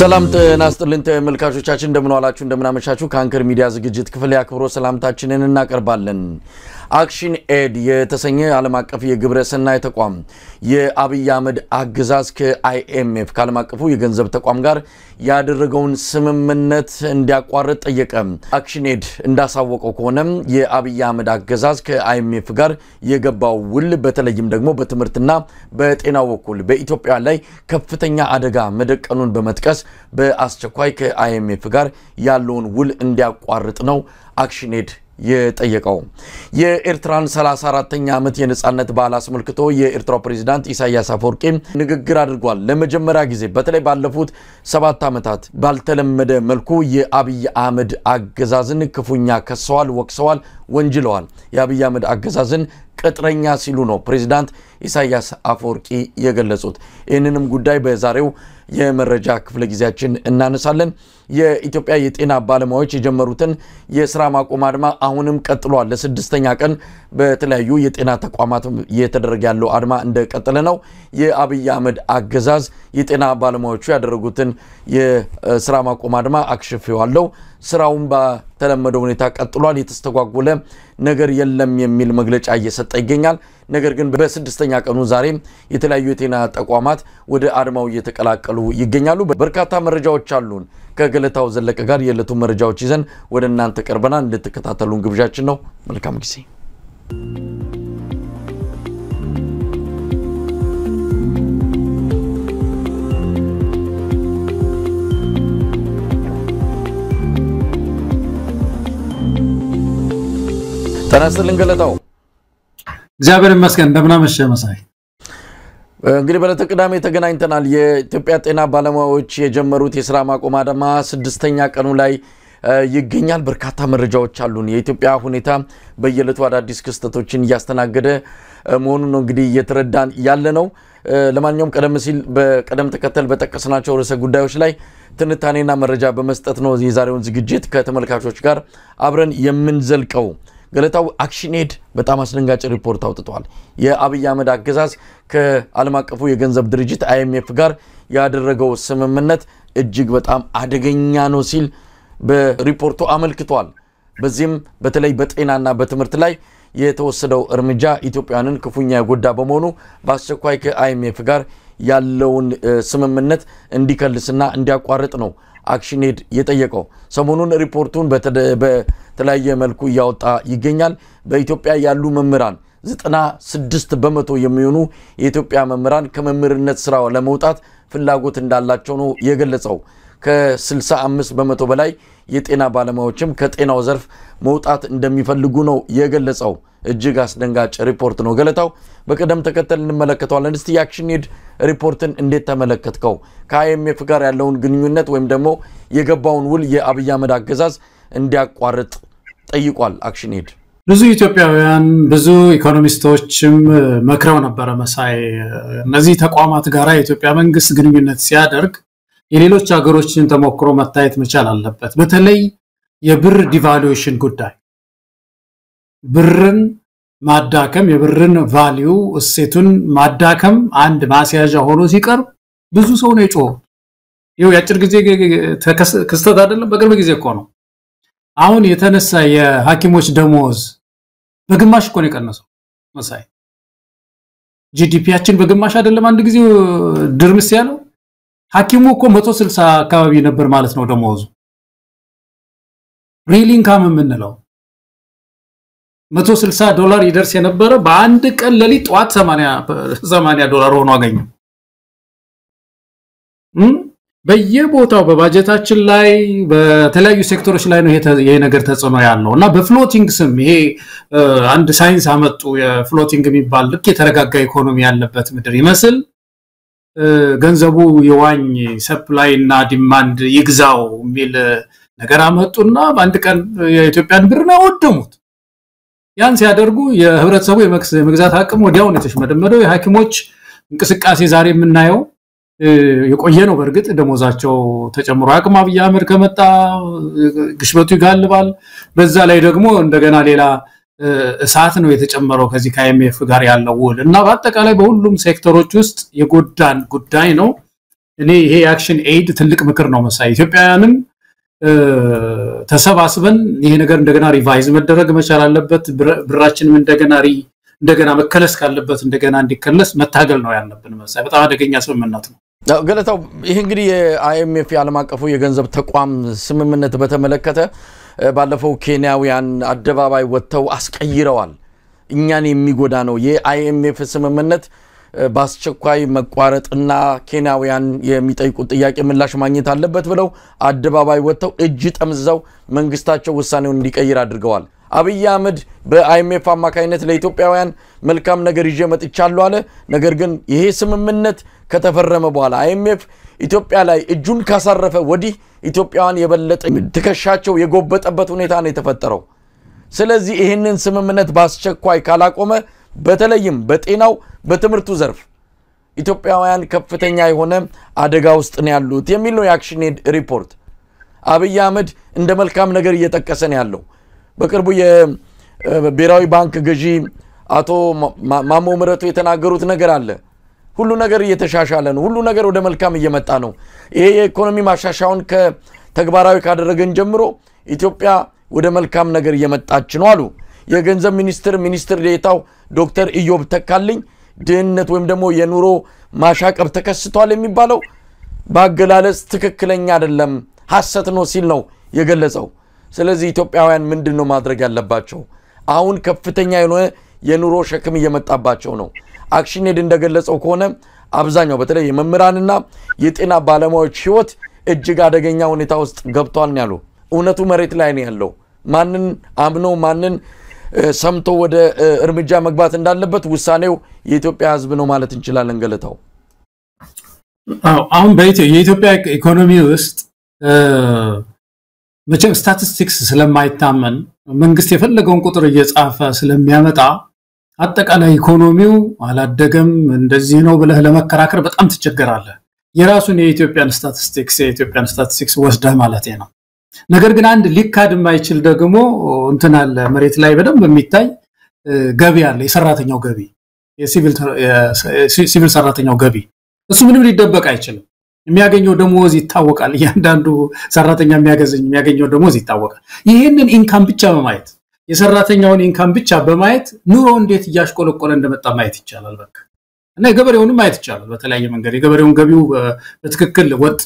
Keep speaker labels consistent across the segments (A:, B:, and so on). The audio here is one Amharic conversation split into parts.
A: ሰላም ጤና ይስጥልን ተመልካቾቻችን እንደምን ዋላችሁ እንደምን አመሻችሁ ካንከር ሚዲያ ዝግጅት ክፍል ያክብሮ ሰላምታችንን እናቀርባለን አክሽን ኤድ የተሰኘ ዓለም አቀፍ የግብረ ሰናይ ተቋም የአብይ አህመድ አገዛዝ ከአይኤምኤፍ ከዓለም አቀፉ የገንዘብ ተቋም ጋር ያደረገውን ስምምነት እንዲያቋርጥ ጠየቀ አክሽን ኤድ እንዳሳወቀው ከሆነ የአብይ አህመድ አገዛዝ ከአይኤምኤፍ ጋር የገባው ውል በተለይም ደግሞ በትምህርትና በጤናው በኩል በኢትዮጵያ ላይ ከፍተኛ አደጋ መደቀኑን በመጥቀስ በአስቸኳይ ከአይኤምኤፍ ጋር ያለውን ውል እንዲያቋርጥ ነው አክሽን ኤድ የጠየቀው የኤርትራን 34ኛ ዓመት የነጻነት በዓል አስመልክቶ የኤርትራው ፕሬዝዳንት ኢሳያስ አፈወርቂ ንግግር አድርጓል ለመጀመሪያ ጊዜ በተለይ ባለፉት 7 ዓመታት ባልተለመደ መልኩ የአብይ አህመድ አገዛዝን ክፉኛ ከሰዋል ወቅሰዋል ወንጅለዋል የአብይ አህመድ አገዛዝን ቅጥረኛ ሲሉ ነው ፕሬዝዳንት ኢሳያስ አፈወርቂ የገለጹት ይህንንም ጉዳይ በዛሬው የመረጃ ክፍለ ጊዜያችን እናነሳለን የኢትዮጵያ የጤና ባለሙያዎች የጀመሩትን የሥራ ማቆም አድማ አሁንም ቀጥሏል ለስድስተኛ ቀን በተለያዩ የጤና ተቋማት እየተደረገ ያለው አድማ እንደቀጠለ ነው የአብይ አህመድ አገዛዝ የጤና ባለሙያዎቹ ያደረጉትን የሥራ ማቆም አድማ አክሽፈዋል ስራውን በተለመደው ሁኔታ ቀጥሏል የተስተጓጎለ ነገር የለም የሚል መግለጫ እየሰጠ ይገኛል ነገር ግን በስድስተኛ ቀኑ ዛሬ የተለያዩ የጤና ተቋማት ወደ አድማው እየተቀላቀሉ ይገኛሉ በርካታ መረጃዎች አሉን ከገለታው ዘለቀ ጋር የለቱ መረጃዎች ይዘን ወደ እናንተ ቀርበናል እንድትከታተሉን ግብዣችን ነው መልካም ጊዜ ተናስተልን ገለታው
B: እግዚአብሔር ይመስገን እንደምን አመሸ መሳይ
A: እንግዲህ በለተቀዳሚ ተገናኝተናል የኢትዮጵያ ጤና ባለሙያዎች የጀመሩት የሥራ ማቆም አድማ ስድስተኛ ቀኑ ላይ ይገኛል በርካታ መረጃዎች አሉን የኢትዮጵያ ሁኔታ በየለቱ አዳዲስ ክስተቶችን ያስተናገደ መሆኑን እንግዲህ እየተረዳን ያለ ነው ለማንኛውም ቀደም ሲል በቀደም ተከተል በተቀሰናቸው ርዕሰ ጉዳዮች ላይ ትንታኔና መረጃ በመስጠት ነው የዛሬውን ዝግጅት ከተመልካቾች ጋር አብረን የምንዘልቀው ገለታው አክሽን ኤድ በጣም አስደንጋጭ ሪፖርት አውጥቷል የአብይ አህመድ አገዛዝ ከዓለም አቀፉ የገንዘብ ድርጅት አይኤምኤፍ ጋር ያደረገው ስምምነት እጅግ በጣም አደገኛ ነው ሲል በሪፖርቱ አመልክቷል በዚህም በተለይ በጤናና በትምህርት ላይ የተወሰደው እርምጃ ኢትዮጵያንን ክፉኛ ያጎዳ በመሆኑ በአስቸኳይ ከአይኤምኤፍ ጋር ያለውን ስምምነት እንዲከልስና እንዲያቋርጥ ነው አክሽን ኤድ የጠየቀው ሰሞኑን ሪፖርቱን በተለያየ መልኩ ያወጣ ይገኛል በኢትዮጵያ ያሉ መምህራን 96% የሚሆኑ የኢትዮጵያ መምህራን ከመምህርነት ስራው ለመውጣት ፍላጎት እንዳላቸው ነው የገለጸው ከ65% በላይ የጤና ባለሙያዎችም ከጤናው ዘርፍ መውጣት እንደሚፈልጉ ነው የገለጸው እጅግ አስደንጋጭ ሪፖርት ነው ገለታው በቀደም ተከተል እንመለከተዋለን እስቲ አክሽን ኤድ ሪፖርትን እንዴት ተመለከትከው ከአይኤምኤፍ ጋር ያለውን ግንኙነት ወይም ደግሞ የገባውን ውል የአብይ አህመድ አገዛዝ እንዲያቋርጥ ጠይቋል አክሽን ኤድ
B: ብዙ ኢትዮጵያውያን ብዙ ኢኮኖሚስቶችም መክረው ነበር መሳይ እነዚህ ተቋማት ጋር የኢትዮጵያ መንግስት ግንኙነት ሲያደርግ የሌሎች ሀገሮችን ተሞክሮ መታየት መቻል አለበት በተለይ የብር ዲቫሉዌሽን ጉዳይ ብርን ማዳከም የብርን ቫልዩ እሴቱን ማዳከም አንድ ማስያዣ ሆኖ ሲቀርብ ብዙ ሰው ነው የጮኸው ይሄው ያጭር ጊዜ ክስተት አይደለም በቅርብ ጊዜ እኮ ነው አሁን የተነሳ የሐኪሞች ደሞዝ በግማሽ እኮ ነው የቀነሰው መሳይ ጂዲፒያችን በግማሽ አይደለም አንድ ጊዜ ድርምስ ያለው ሐኪሙ እኮ 160 አካባቢ ነበር ማለት ነው ደሞዙ ሪል ኢንካም የምንለው $160 ይደርስ የነበረ በአንድ ቀን ለሊት ጧት $80 ሆኖ አገኘው በየቦታው በባጀታችን ላይ በተለያዩ ሴክተሮች ላይ ነው ይሄ ነገር ተጽዕኖ ያለውና በፍሎቲንግ ስም ይሄ አንድ ሳይንስ አመጡ የፍሎቲንግ የሚባል ልክ የተረጋጋ ኢኮኖሚ ያለበት ምድር ይመስል ገንዘቡ የዋኝ ሰፕላይ እና ዲማንድ ይግዛው ሚል ነገር አመጡና በአንድ ቀን የኢትዮጵያን ብር ነው ወደሙት ያን ሲያደርጉ የህብረተሰቡ የመግዛት አቅም ወዲያው ነው ተሽመደመደው የሐኪሞች እንቅስቃሴ ዛሬ የምናየው የቆየ ነው በርግጥ ደሞዛቸው ተጨምሮ አቅም አብይ አህመድ ከመጣ ግሽበቱ ይጋልባል በዛ ላይ ደግሞ እንደገና ሌላ እሳት ነው የተጨመረው ከዚህ ከአይኤምኤፍ ጋር ያለው ውል እና በአጠቃላይ በሁሉም ሴክተሮች ውስጥ የጎዳን ጉዳይ ነው እኔ ይሄ አክሽን ኤድ ትልቅ ምክር ነው መሳይ ኢትዮጵያውያንም ተሰባስበን ይሄ ነገር እንደገና ሪቫይዝ መደረግ መቻል አለበት ብራችንም እንደገና መከለስ ካለበት እንደገና እንዲከለስ መታገል ነው ያለብን መሳይ በጣም አደገኛ ስምምነት ነው
A: ገለታው ይሄ እንግዲህ የአይኤምኤፍ የዓለም አቀፉ የገንዘብ ተቋም ስምምነት በተመለከተ ባለፈው ኬንያውያን አደባባይ ወጥተው አስቀይረዋል እኛን የሚጎዳ ነው የአይኤምኤፍ ስምምነት በአስቸኳይ መቋረጥና ኬንያውያን የሚጠይቁት ጥያቄ ምላሽ ማግኘት አለበት ብለው አደባባይ ወጥተው እጅ ጠምዘው መንግስታቸው ውሳኔውን እንዲቀይር አድርገዋል አብይ አህመድ በአይኤምኤፍ አማካይነት ለኢትዮጵያውያን መልካም ነገር ይዤ መጥቻለሁ አለ ነገር ግን ይሄ ስምምነት ከተፈረመ በኋላ አይኤምኤፍ ኢትዮጵያ ላይ እጁን ካሳረፈ ወዲህ ኢትዮጵያውያን የበለጠ ትከሻቸው የጎበጠበት ሁኔታ ነው የተፈጠረው ስለዚህ ይሄንን ስምምነት በአስቸኳይ ካላቆመ በተለይም በጤናው በትምርቱ ዘርፍ ኢትዮጵያውያን ከፍተኛ የሆነ አደጋ ውስጥ ነው ያሉት የሚል ነው የአክሽን ኤድ ሪፖርት አብይ አህመድ እንደ መልካም ነገር እየተጠቀሰ ነው ያለው በቅርቡ የብሔራዊ ባንክ ገዢ አቶ ማሞ ምህረቱ የተናገሩት ነገር አለ ሁሉ ነገር እየተሻሻለ ነው ሁሉ ነገር ወደ መልካም እየመጣ ነው ይሄ የኢኮኖሚ ማሻሻውን ከተግባራዊ ካደረገን ጀምሮ ኢትዮጵያ ወደ መልካም ነገር እየመጣች ነው አሉ የገንዘብ ሚኒስትር ዴታው ዶክተር ኢዮብ ተካልኝ ድህነት ወይም ደግሞ የኑሮ ማሻቀብ ተከስቷል የሚባለው ባገላለጽ ትክክለኛ አይደለም ሐሰት ነው ሲል ነው የገለጸው ስለዚህ ኢትዮጵያውያን ምንድነው ማድረግ ያለባቸው አሁን ከፍተኛ የኑሮ ሸክም እየመጣባቸው ነው አክሽን ኤድ እንደገለጸው ከሆነ አብዛኛው በተለይ የመምህራንና የጤና ባለሙያዎች ህይወት እጅግ አደገኛ ሁኔታ ውስጥ ገብቷል ያሉ እውነቱ መሬት ላይ ነው ያለው ማንን አምኖ ማንን ሰምቶ ወደ እርምጃ መግባት እንዳለበት ውሳኔው የኢትዮጵያ ህዝብ ነው ማለት እንችላለን ገለታው
B: አሁን የኢትዮጵያ ኢኮኖሚ ውስጥ መቼም ስታቲስቲክስ ስለማይታመን መንግስት የፈለገውን ቁጥር እየጻፈ ስለሚያመጣ አጠቃላይ ኢኮኖሚው አላደገም እንደዚህ ነው ብለህ ለመከራከር በጣም ትቸገራለህ የራሱን የኢትዮጵያን ስታቲስቲክስ ወስደህ ማለት ነው ነገር ግን አንድ ሊካድ የማይችል ደግሞ እንትን አለ መሬት ላይ በደንብ የሚታይ ገቢ አለ የሰራተኛው ገቢ የሲቪል ሰራተኛው ገቢ እሱ ምንም ሊደበቅ አይችልም የሚያገኘው ደሞዝ ይታወቃል እያንዳንዱ ሰራተኛ የሚያገኘው ደሞዝ ይታወቃል ይሄንን ኢንካም ብቻ በማየት የሰራተኛውን ኢንካም ብቻ በማየት ኑሮ እንዴት ያሽቆለቆለ እንደመጣ ማየት ይቻላል በቃ እና የገበሬውን ማየት ይቻላል በተለያየ መንገድ የገበሬውን ገቢው በትክክል ወጥ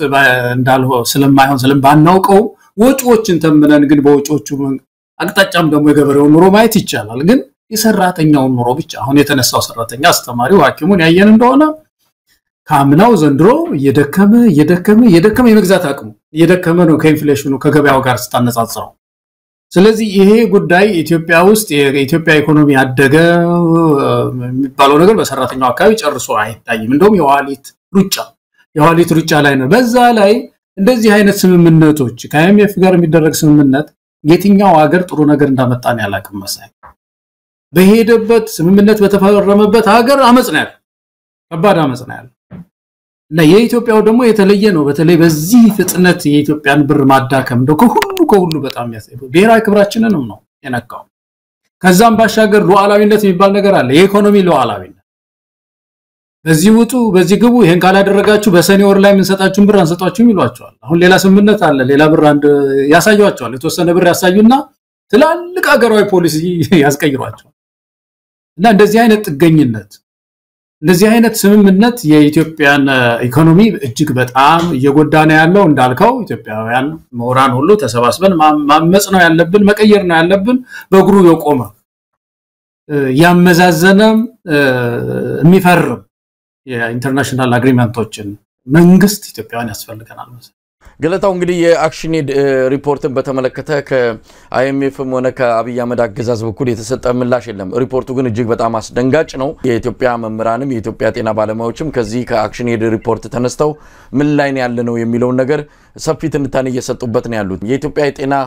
B: እንዳልሆነ ስለማይሆን ስለማናውቀው ወጪዎችን ተመነን ግን በወጪዎቹ አቅጣጫም ደግሞ የገበሬውን ኑሮ ማየት ይቻላል ግን የሰራተኛውን ኑሮ ብቻ አሁን የተነሳው ሰራተኛ አስተማሪው ሐኪሙን ያየን እንደሆነ ካምናው ዘንድሮ እየደከመ የመግዛት አቅሙ እየደከመ ነው ከኢንፍሌሽኑ ከገበያው ጋር ስታነጻጽረው ስለዚህ ይሄ ጉዳይ ኢትዮጵያ ውስጥ የኢትዮጵያ ኢኮኖሚ አደገ የሚባለው ነገር በሰራተኛው አካባቢ ጨርሶ አይታይም እንደውም የዋሊት ሩጫ ላይ ነው በዛ ላይ እንደዚህ አይነት ስምምነቶች ከአይኤምኤፍ ጋር የሚደረግ ስምምነት የትኛው ሀገር ጥሩ ነገር እንዳመጣን ያላቅም መሳይ በሄደበት ስምምነት በተፈረመበት ሀገር አመጽ ነው ያለው ከባድ አመጽ ነው ያለው እና የኢትዮጵያው ደግሞ የተለየ ነው በተለይ በዚህ ፍጥነት የኢትዮጵያን ብር ማዳከም ነው ከሁሉ በጣም ያሳየው ብሔራዊ ክብራችንንም ነው የነካው ከዛም ባሻገር ሉዓላዊነት የሚባል ነገር አለ የኢኮኖሚ ሉዓላዊነት በዚህ ውጡ በዚህ ግቡ ይሄን ካላደረጋችሁ በሰኔ ወር ላይ ምን ሰጣችሁን ብር አንሰጣችሁም ይሏቸዋል አሁን ሌላ ስምምነት አለ ሌላ ብር አንድ ያሳያቸዋል የተወሰነ ብር ያሳዩና ትላልቅ ሀገራዊ ፖሊሲ ያስቀይሯቸዋል እና እንደዚህ አይነት ጥገኝነት እንደዚህ አይነት ስምምነት የኢትዮጵያን ኢኮኖሚ እጅግ በጣም እየጎዳና ያለው እንዳልከው ኢትዮጵያውያን ምሁራን ሁሉ ተሰባስበን ማመጽ ነው ያለብን መቀየር ነው ያለብን በእግሩ የቆመ ያመዛዘነ የሚፈርም የኢንተርናሽናል አግሪመንቶችን መንግስት ኢትዮጵያውያን ያስፈልገናል ማለት
A: ገለታው እንግዲህ የአክሽን ኤድ ሪፖርትን በተመለከተ ከአይኤምኤፍም ሆነ ከአብይ አህመድ አገዛዝ በኩል የተሰጠ ምላሽ የለም ሪፖርቱ ግን እጅግ በጣም አስደንጋጭ ነው የኢትዮጵያ መምህራንም የኢትዮጵያ ጤና ባለሙያዎችም ከዚህ ከአክሽን ኤድ ሪፖርት ተነስተው ምን ላይ ነው ያለነው የሚለው ነገር ሰፊ ትንታኔ እየሰጡበት ነው ያሉት የኢትዮጵያ የጤና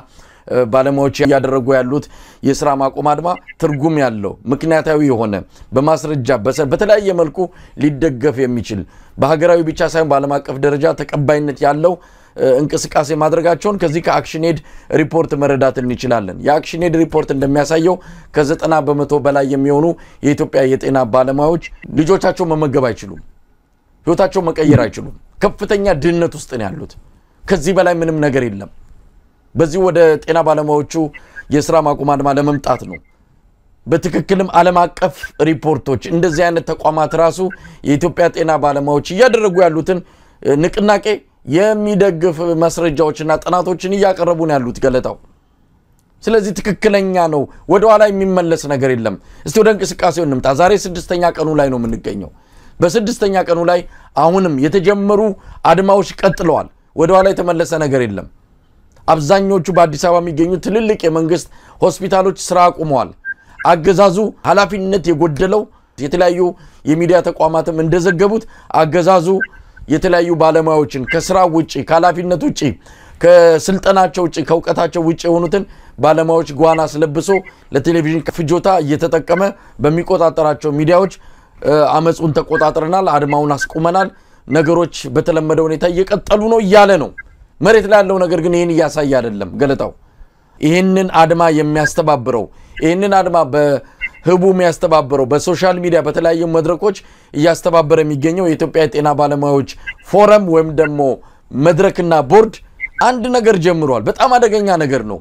A: ባለሙያዎች ያደረጉ ያሉት የሥራ ማቆም አድማ ትርጉም ያለው ምክንያታዊ የሆነ በማስረጃ በተለያየ መልኩ ሊደገፍ የሚችል በሀገራዊ ብቻ ሳይሆን በዓለም አቀፍ ደረጃ ተቀባይነት ያለው እንቅስቃሴ ማድረጋቸውን ከዚህ ከአክሽን ኤድ ሪፖርት መረዳት እንችላለን የአክሽን ኤድ ሪፖርት እንደሚያሳየው ከ90% በላይ የሚሆኑ የኢትዮጵያ የጤና ባለሙያዎች ልጆቻቸው መመገብ አይችሉም ህይወታቸው መቀየር አይችሉም ከፍተኛ ድህነት ውስጥ ነው ያሉት ከዚህ በላይ ምንም ነገር የለም በዚህ ወደ ጤና ባለሙያዎቹ የሥራ ማቆም አድማ ለመምጣት ነው በትክክልም ዓለም አቀፍ ሪፖርቶች እንደዚህ አይነት ተቋማት ራሱ የኢትዮጵያ ጤና ባለሙያዎች ያደረጉ ያሉትን ንቅናቄ የሚደግፍ ማስረጃዎችና ጥናቶችን ያቀርቡ ነው ያሉት ገለታው ስለዚህ ትክክለኛ ነው ወደ ኋላ የሚመለስ ነገር የለም እስቲ ወደ እንቅስቃሴው እንምጣ ዛሬ 6ኛ ቀኑ ላይ ነው የምንገኘው በ6ኛ ቀኑ ላይ አሁንም የተጀመሩ አድማዎች ቀጥለዋል ወደ ኋላ የተመለሰ ነገር የለም አብዛኞቹ በአዲስ አበባ የሚገኙ ትልልቅ የመንግስት ሆስፒታሎች ስራ አቁመዋል አገዛዙ ኃላፊነት የጎደለው የተለያዩ የሚዲያ ተቋማትም እንደዘገቡት አገዛዙ የተለያዩ ባለሙያዎችን ከስራ ውጪ ከኃላፊነት ውጪ ከስልጣናቸው ውጪ ከውቀታቸው ውጪ የሆኑትን ባለሙያዎች ጓና ስለብሶ ለቴሌቪዥን ፍጆታ እየተጠቀመ በሚቆጣጣራቸው ሚዲያዎች አመጹን ተቆጣጣረናል አድማውን አስቆመናል ነገሮች በተለመደ ሁኔታ እየቀጠሉ ነው ይያለ ነው መሬት ላይ ያለው ነገር ግን ይሄን ያሳይ አይደለም ገለታው ይሄንን አድማ የሚያስተባብረው ይሄንን አድማ በህቡ የሚያስተባብረው በሶሻል ሚዲያ በተለያዩ መድረኮች ያስተባበረ የሚገኘው የኢትዮጵያ ጤና ባለሙያዎች ፎረም ወይም ደግሞ መድረክና ቦርድ አንድ ነገር ጀምሯል በጣም አደገኛ ነገር ነው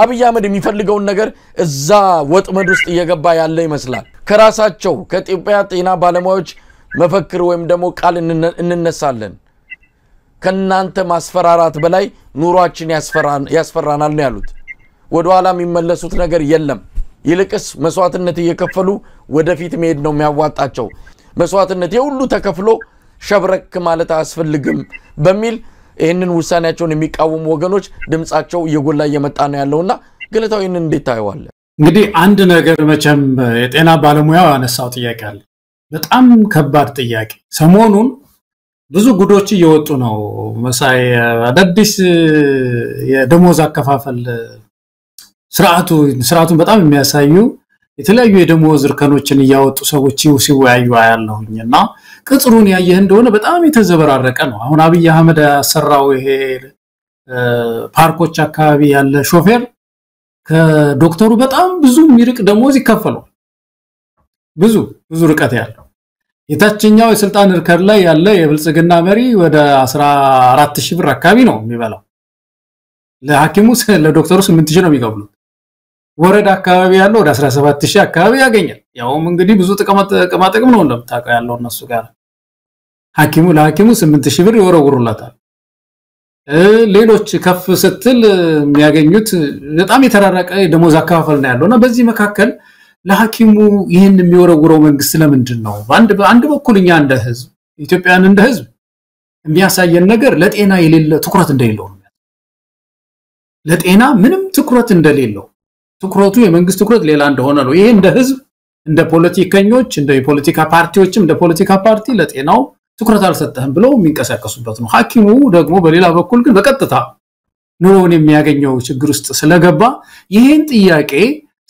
A: አብይ አህመድ የሚፈልገውን ነገር እዛ ወጥመድ ውስጥ እየገባ ያለ ይመስላል ከራሳቸው ከኢትዮጵያ ጤና ባለሙያዎች መፈክር ወይም ደግሞ ቃል እንነሳለን ከናንተ ማስፈራራት በላይ ኑሯችን ያስፈራናል ነው ያሉት ወደ ኋላ የሚመለሱት ነገር የለም ይልቅስ መስዋዕትነት እየከፈሉ ወደፊት መሄድ ነው የሚያዋጣቸው መስዋዕትነት የሁሉ ተከፍሎ ሸብረክ ማለት አስፈልግም በሚል ይሄንን ውሳኔያቸውን የሚቃወሙ ወገኖች ድምጻቸው እየጎላ እየመጣ ነው ያለውና ገለታው ይሄንን እንዴት ታየዋለህ
B: እንግዲህ አንድ ነገር መቼም የጤና ባለሙያው ያነሳው ጥያቄ አለ በጣም ከባድ ጥያቄ ሰሞኑን ብዙ ጉዶች እየወጡ ነው መሳይ አዳዲስ የደሞዝ አከፋፈል ስርዓቱን በጣም የሚያሳዩ የተለያዩ የደሞዝ እርከኖችን ያወጡ ሰዎች ሲወያዩ ያያለሁኝና ቅጥሩን ያየህ እንደሆነ በጣም የተዘበራረቀ ነው አሁን አብይ አህመድ ያሰራው ይሄ ፓርኮች አካባቢ ያለ ሾፌር ከዶክተሩ በጣም ብዙ ሚርቅ ደሞዝ ይከፈለው ብዙ ርቀት ያለው የታችኛው የስልጣን እርከን ላይ ያለ የብልጽግና መሪ ወደ 14000 ብር አካባቢ ነው የሚበላው ለሐኪሙ ለዶክተሩ 8000 ነው የሚቀበሉት ወረዳ አካባቢ ያለው ወደ 17000 አካባቢ ያገኛል ያውም እንግዲህ ብዙ ጥቅም ነው እንደምታውቀው ያለው እነሱ ጋር ለሐኪሙ 8000 ብር ይወረውሩላታል ሌሎች ከፍ ስትል የሚያገኙት በጣም የተራራቀ ደሞዝ አከፋፈል ነው ያለውና በዚህ መካከል ለሐኪሙ ይሄን የሚወረውረው መንግስት ለምንድን ነው በአንድ በኩልኛ እንደ ህዝብ ኢትዮጵያን እንደ ህዝብ የሚያሳየን ነገር ለጤና የሌለ ትኩረት እንደሌለው ነው ለጤና ምንም ትኩረት እንደሌለው ትኩረቱ የመንግስት ትኩረት ሌላ እንደሆነ ነው ይሄ እንደ ህዝብ እንደ ፖለቲከኞች እንደ ፖለቲካ ፓርቲዎችም እንደ ፖለቲካ ፓርቲ ለጤናው ትኩረት አልሰጠህም ብለው የሚንቀሳቀሱበት ነው ሐኪሙ ደግሞ በሌላ በኩል ግን በቀጥታ ኑሮውን የሚያገኘው ችግር ውስጥ ስለገባ ይሄን ጥያቄ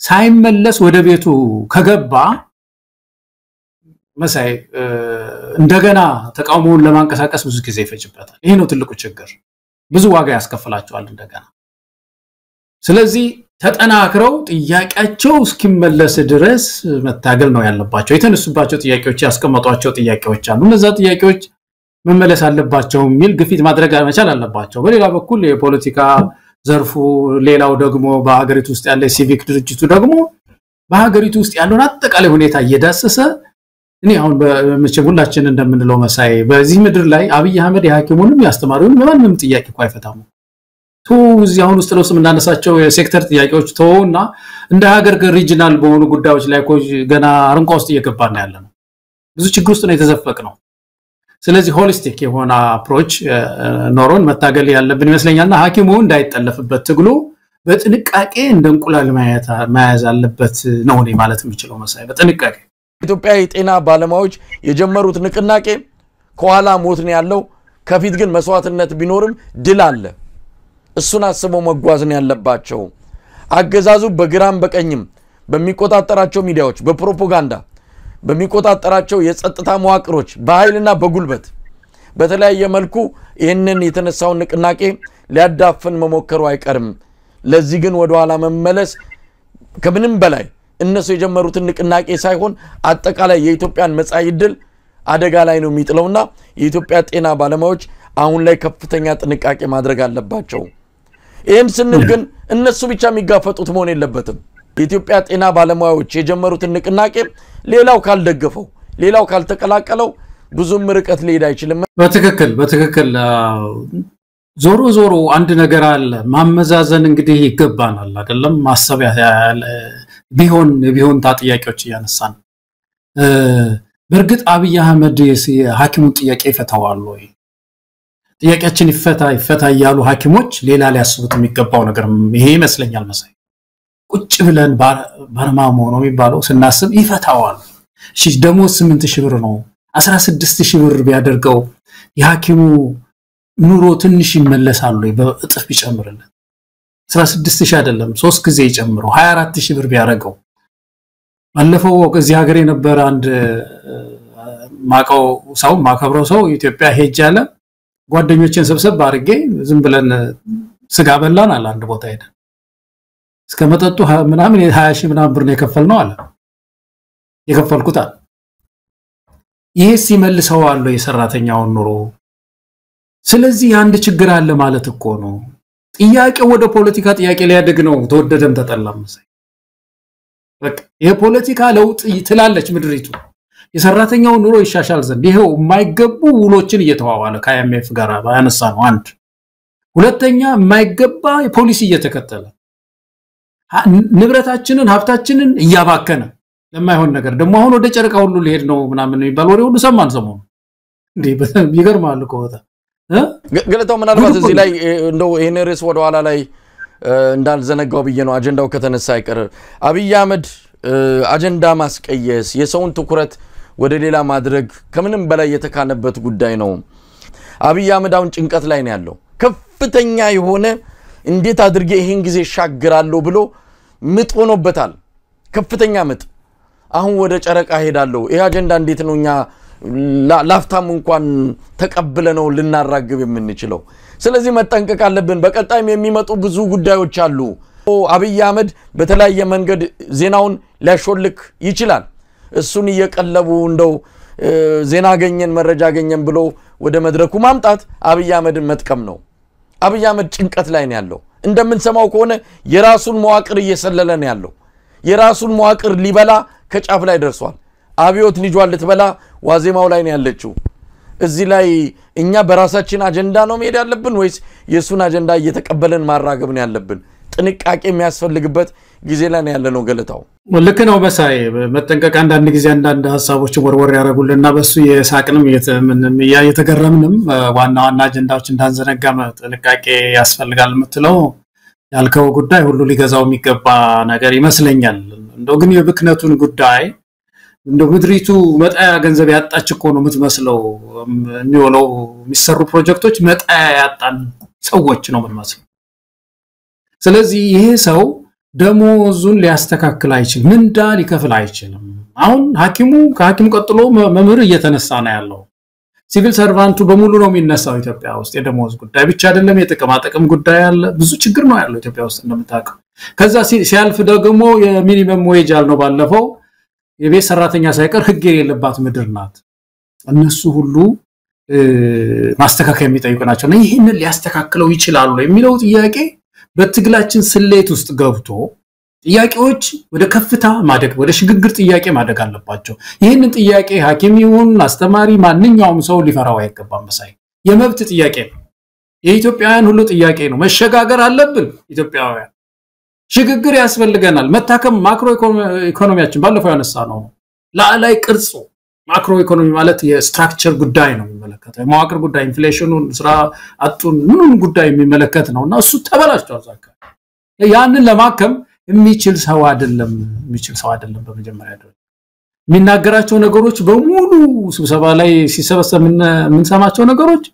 B: ሳይመለስ ወደ ቤቱ ከገባ መሳይ እንደገና ተቃውሞውን ለማንቀሳቀስ ብዙ ጊዜ ይፈጅበታል ይሄ ነው ትልቁ ችግር ብዙ ዋጋ ያስከፍላቸዋል እንደገና ስለዚህ ተጠናክረው ጥያቄያቸው እስኪመለስ ድረስ መታገል ነው ያለባቸው የተነሱባቸው ጥያቄዎች ያስቀመጧቸው ጥያቄዎች አሉ እነዛ ጥያቄዎች መመለስ አለባቸው የሚል ግፊት ማድረግ መቻል አለባቸው በሌላ በኩል የፖለቲካ ዘርፉ ሌላው ደግሞ በሀገሪቱ ውስጥ ያለ ሲቪክ ድርጅቱ ደግሞ በሀገሪቱ ውስጥ ያለውን አጠቃላይ ሁኔታ እየዳሰሰ እኔ አሁን በመቸጉላችን እንደምንለው መሳይ በዚህ ምድር ላይ አብይ አህመድ የሐኪሙንም ያስተማሪውን ማንንም ጥያቄ አይፈታም እዚህ አሁን ውስጥ ነው ስምናነሳቸው የሴክተር ጥያቄዎች ተውና እንደ ሀገር ሪጂናል በሆኑ ጉዳዮች ላይ ገና አረንቋ ውስጥ እየገባን ያለነው ብዙ ችግር ውስጥ ነው የተዘፈቅነው ስለዚህ ሆሊስቲክ የሆነ አፕሮች ኖሮን መታገል ያለብን ይመስለኛልና ሐኪሙ እንዳይጠለፍበት ትግሉ በጥንቃቄ እንደ እንቁላል ማያዝ አለበት ነው እኔ ማለት የምችለው መሳይ በጥንቃቄ
A: ኢትዮጵያ የጤና ባለሙያዎች የጀመሩት ንቅናቄ ከኋላ ሞት ነው ያለው ከፊት ግን መስዋዕትነት ቢኖርም ድል አለ እሱን አስበው መጓዝ ነው ያለባቸው አገዛዙ በግራም በቀኝም በሚቆጣጣራቸው ሚዲያዎች በፕሮፓጋንዳ በሚቆጣጣራቸው የጸጥታ መዋቅሮች በኃይልና በጉልበት በተለያየ መልኩ ይሄንን የተነሳውን ንቅናቄ ሊያዳፍን መሞከሩ አይቀርም ለዚህ ግን ወደ ኋላ መመለስ ከምንም በላይ እነሱ የጀመሩትን ንቅናቄ ሳይሆን አጠቃላይ የኢትዮጵያን መጻኢ ዕድል አደጋ ላይ ነው የሚጥለውና የኢትዮጵያ ጤና ባለሙያዎች አሁን ላይ ከፍተኛ ጥንቃቄ ማድረግ አለባቸው። ይሄን ስንል ግን እነሱ ብቻ የሚጋፈጡት መሆን የለበትም። የኢትዮጵያ ጤና ባለሙያዎች የጀመሩት ንቅናቄ ሌላው ካልደገፈው ሌላው ካልተቀላቀለው ብዙም ርቀት ሊሄድ አይችልም።
B: በትክክል ዞሮ አንድ ነገር አለ ማመዛዘን እንግዲህ ይገባናል አይደለም ማሰቢያ ቢሆን ታጥያቄዎች ያነሳን በርግጥ አብይ አህመድ የሐኪሙን ጥያቄ ይፈታዋል ወይ ጥያቄያችን ይፈታ ያሉ ሐኪሞች ሌላ ሊያስቡት የሚገባው ነገር ይሄ ይመስለኛል መሳይ ቁጭ ብለን ባርማሞ ነው የሚባለው ስናስብ ይፈታዋል እሺ ደሞዝ 8000 ብር ነው 16000 ብር ቢያደርገው የሐኪሙ ኑሮ ትንሽ ይመለሳል ወይ በእጥፍ ቢጨምርለት 16000 አይደለም 3 ጊዜ ይጨምረው 24000 ብር ቢያደርገው ባለፈው እዚህ ሀገር የነበረ አንድ ማከብረው ሰው ኢትዮጵያ ሄጃለ ጓደኞቼን ሰብሰብ አድርጌ ዝም ብለን ስጋ በላን አለ አንድ ቦታ ሄደ እስከ መጠጡ ምናምን 20000 ምናምን ብር ነው የከፈልነው አለ የከፈልኩት አለ ይሄ ሲመልሰው አለ የሰራተኛውን ኑሮ ስለዚህ አንድ ችግር አለ ማለት እኮ ነው ጥያቄው ወደ ፖለቲካ ጥያቄ ሊያደግ ነው ተወደደም ተጠላም መሰለኝ በቃ የፖለቲካ ለውጥ ይትላለች ምድሪቱ የሰራተኛው ኑሮ ይሻሻል ዘንድ ይሄው የማይገቡ ውሎችን እየተዋዋለ ከአይኤምኤፍ ጋር ባያነሳ ነው አንድ ሁለተኛ የማይገባ ፖሊሲ እየተከተለ ንብረታችንን ሀብታችንን እያባከነ ለማይሆን ነገር ደግሞ አሁን ወደ ጨረቃ ሁሉ ሊሄድ ነው ምናምን የሚባል ወሬ ሁሉ ሰማን ሰሞኑ እንዴ ይገርማል እኮ
A: ገለታው ምናልባት እዚህ ላይ እንደው ኤነርስ ወደ ኋላ ላይ እንዳልዘነጋው ብዬ ነው አጀንዳው ከተነሳ አይቀር አብይ አህመድ አጀንዳ ማስቀየስ የሰውን ትኩረት ወደ ሌላ ማድረግ ከምንም በላይ የተካነበት ጉዳይ ነው አብይ አህመድ አሁን ጭንቀት ላይ ነው ያለው ከፍተኛ የሆነ እንዴት አድርጌ ይሄን ጊዜ ሻግራለሁ ብሎ ምጥ ሆኖበታል ከፍተኛ ምጥ አሁን ወደ ጨረቃ ሄዳለሁ ይሄ አጀንዳ እንዴት ነውኛ ላፍታም እንኳን ተቀበለነው ልናራግብ የምንችለው ስለዚህ መጠንቀቅ አለብን በቀጣይም የሚመጡ ብዙ ጉዳዮች አሉ አብይ አህመድ በተለያየ መንገድ ዜናውን ሊያሾልክ ይችላል እሱን እየቀለቡ እንደው ዜና አገኘን መረጃ አገኘን ብሎ ወደ መድረኩ ማምጣት አብይ አህመድን መጥቀም ነው አብይ አህመድ ጭንቀት ላይ ነው ያለው እንደምንሰማው ከሆነ የራሱን መዋቅር እየሰለለ ነው ያለው የራሱን መዋቅር ሊበላ ከጫፍ ላይ ደርሷል አብዮት ልጇን ልትበላ ዋዜማው ላይ ነው ያለችው እዚህ ላይ እኛ በራሳችን አጀንዳ ነው መሄድ ያለብን ወይስ የሱን አጀንዳ እየተቀበለን ማራገብ ነው ያለብን ጥንቃቄ የሚያስፈልግበት ጊዜ ላይ ነው ያለነው ገለታው
B: ልክ ነው መሳይ መጠንቀቅ አንዳንድ ጊዜ አንዳንድ ሐሳቦች ወርወር ያረጉልና በሱ የሳቅንም የተገረምንም ዋና አጀንዳዎች እንዳንዘነጋ ጥንቃቄ ያስፈልጋል የምትለው ያልከው ጉዳይ ሁሉ ሊገዛው የሚገባ ነገር ይመስለኛል እንደው ግን የብክነቱን ጉዳይ እንደው ምድሪቱ መጣያ ገንዘብ ያጣች እኮ ነው የምትመስለው የሚወለው የሚሰሩ ፕሮጀክቶች መጣያ ያጣን ሰዎች ነው የምንመስለው ስለዚህ ይሄ ሰው ደሞዙን ሊያስተካክል አይችልም ምንዳ ሊከፍል አይችልም አሁን ከሐኪሙ ቀጥሎ መምህር እየተነሳ ነው ያለው ሲቪል ሰርቫንቱ በሙሉ ነው የሚነሳው ኢትዮጵያ ውስጥ የደሞዝ ጉዳይ ብቻ አይደለም የጥቅም ጉዳይ አለ ብዙ ችግር ነው ያለው ኢትዮጵያ ውስጥ እንደምታውቀው ከዛ ሲያልፍ ደግሞ የሚኒመም ዌጅ አልነው ባለፈው የቤት ሰራተኛ ሳይቀር ህግ የሌለባት ምድር ናት እነሱ ሁሉ ማስተካከያ የሚጠይቁ ናቸው እና ይሄንን ሊያስተካክለው ይችላል የሚለው ጥያቄ በትግላችን ስሌት ውስጥ ገብቶ ጥያቄዎች ወደ ከፍታ ማደግ ወደ ሽግግር ጥያቄ ማደግ አለባቸው ይሄንን ጥያቄ ሐኪም ይሁን አስተማሪ ማንኛውም ሰው ሊፈራው አይገባም መሳይ የመብት ጥያቄ ነው የኢትዮጵያውያን ሁሉ ጥያቄ ነው መሸጋገር አለብን ኢትዮጵያውያን ሽግግር ያስፈልገናል መታከም ማክሮ ኢኮኖሚያችን ባለፈው ያነሳ ነው ላይ ቅርጹ ማክሮ ኢኮኖሚ ማለት የስትራክቸር ጉዳይ ነው የሚመለከተው የመዋቅር ጉዳይ ኢንፍሌሽኑን ስራ አጡን ምንም ጉዳይ የሚመለከት ነውና እሱ ተበላሽቷል ዛካ ያንን ለማከም የሚችል ሰው አይደለም በመጀመሪያ ደረጃ የሚናገራቸው ነገሮች በሙሉ ስብሰባ ላይ ሲሰበሰብ የምንሰማቸው ነገሮች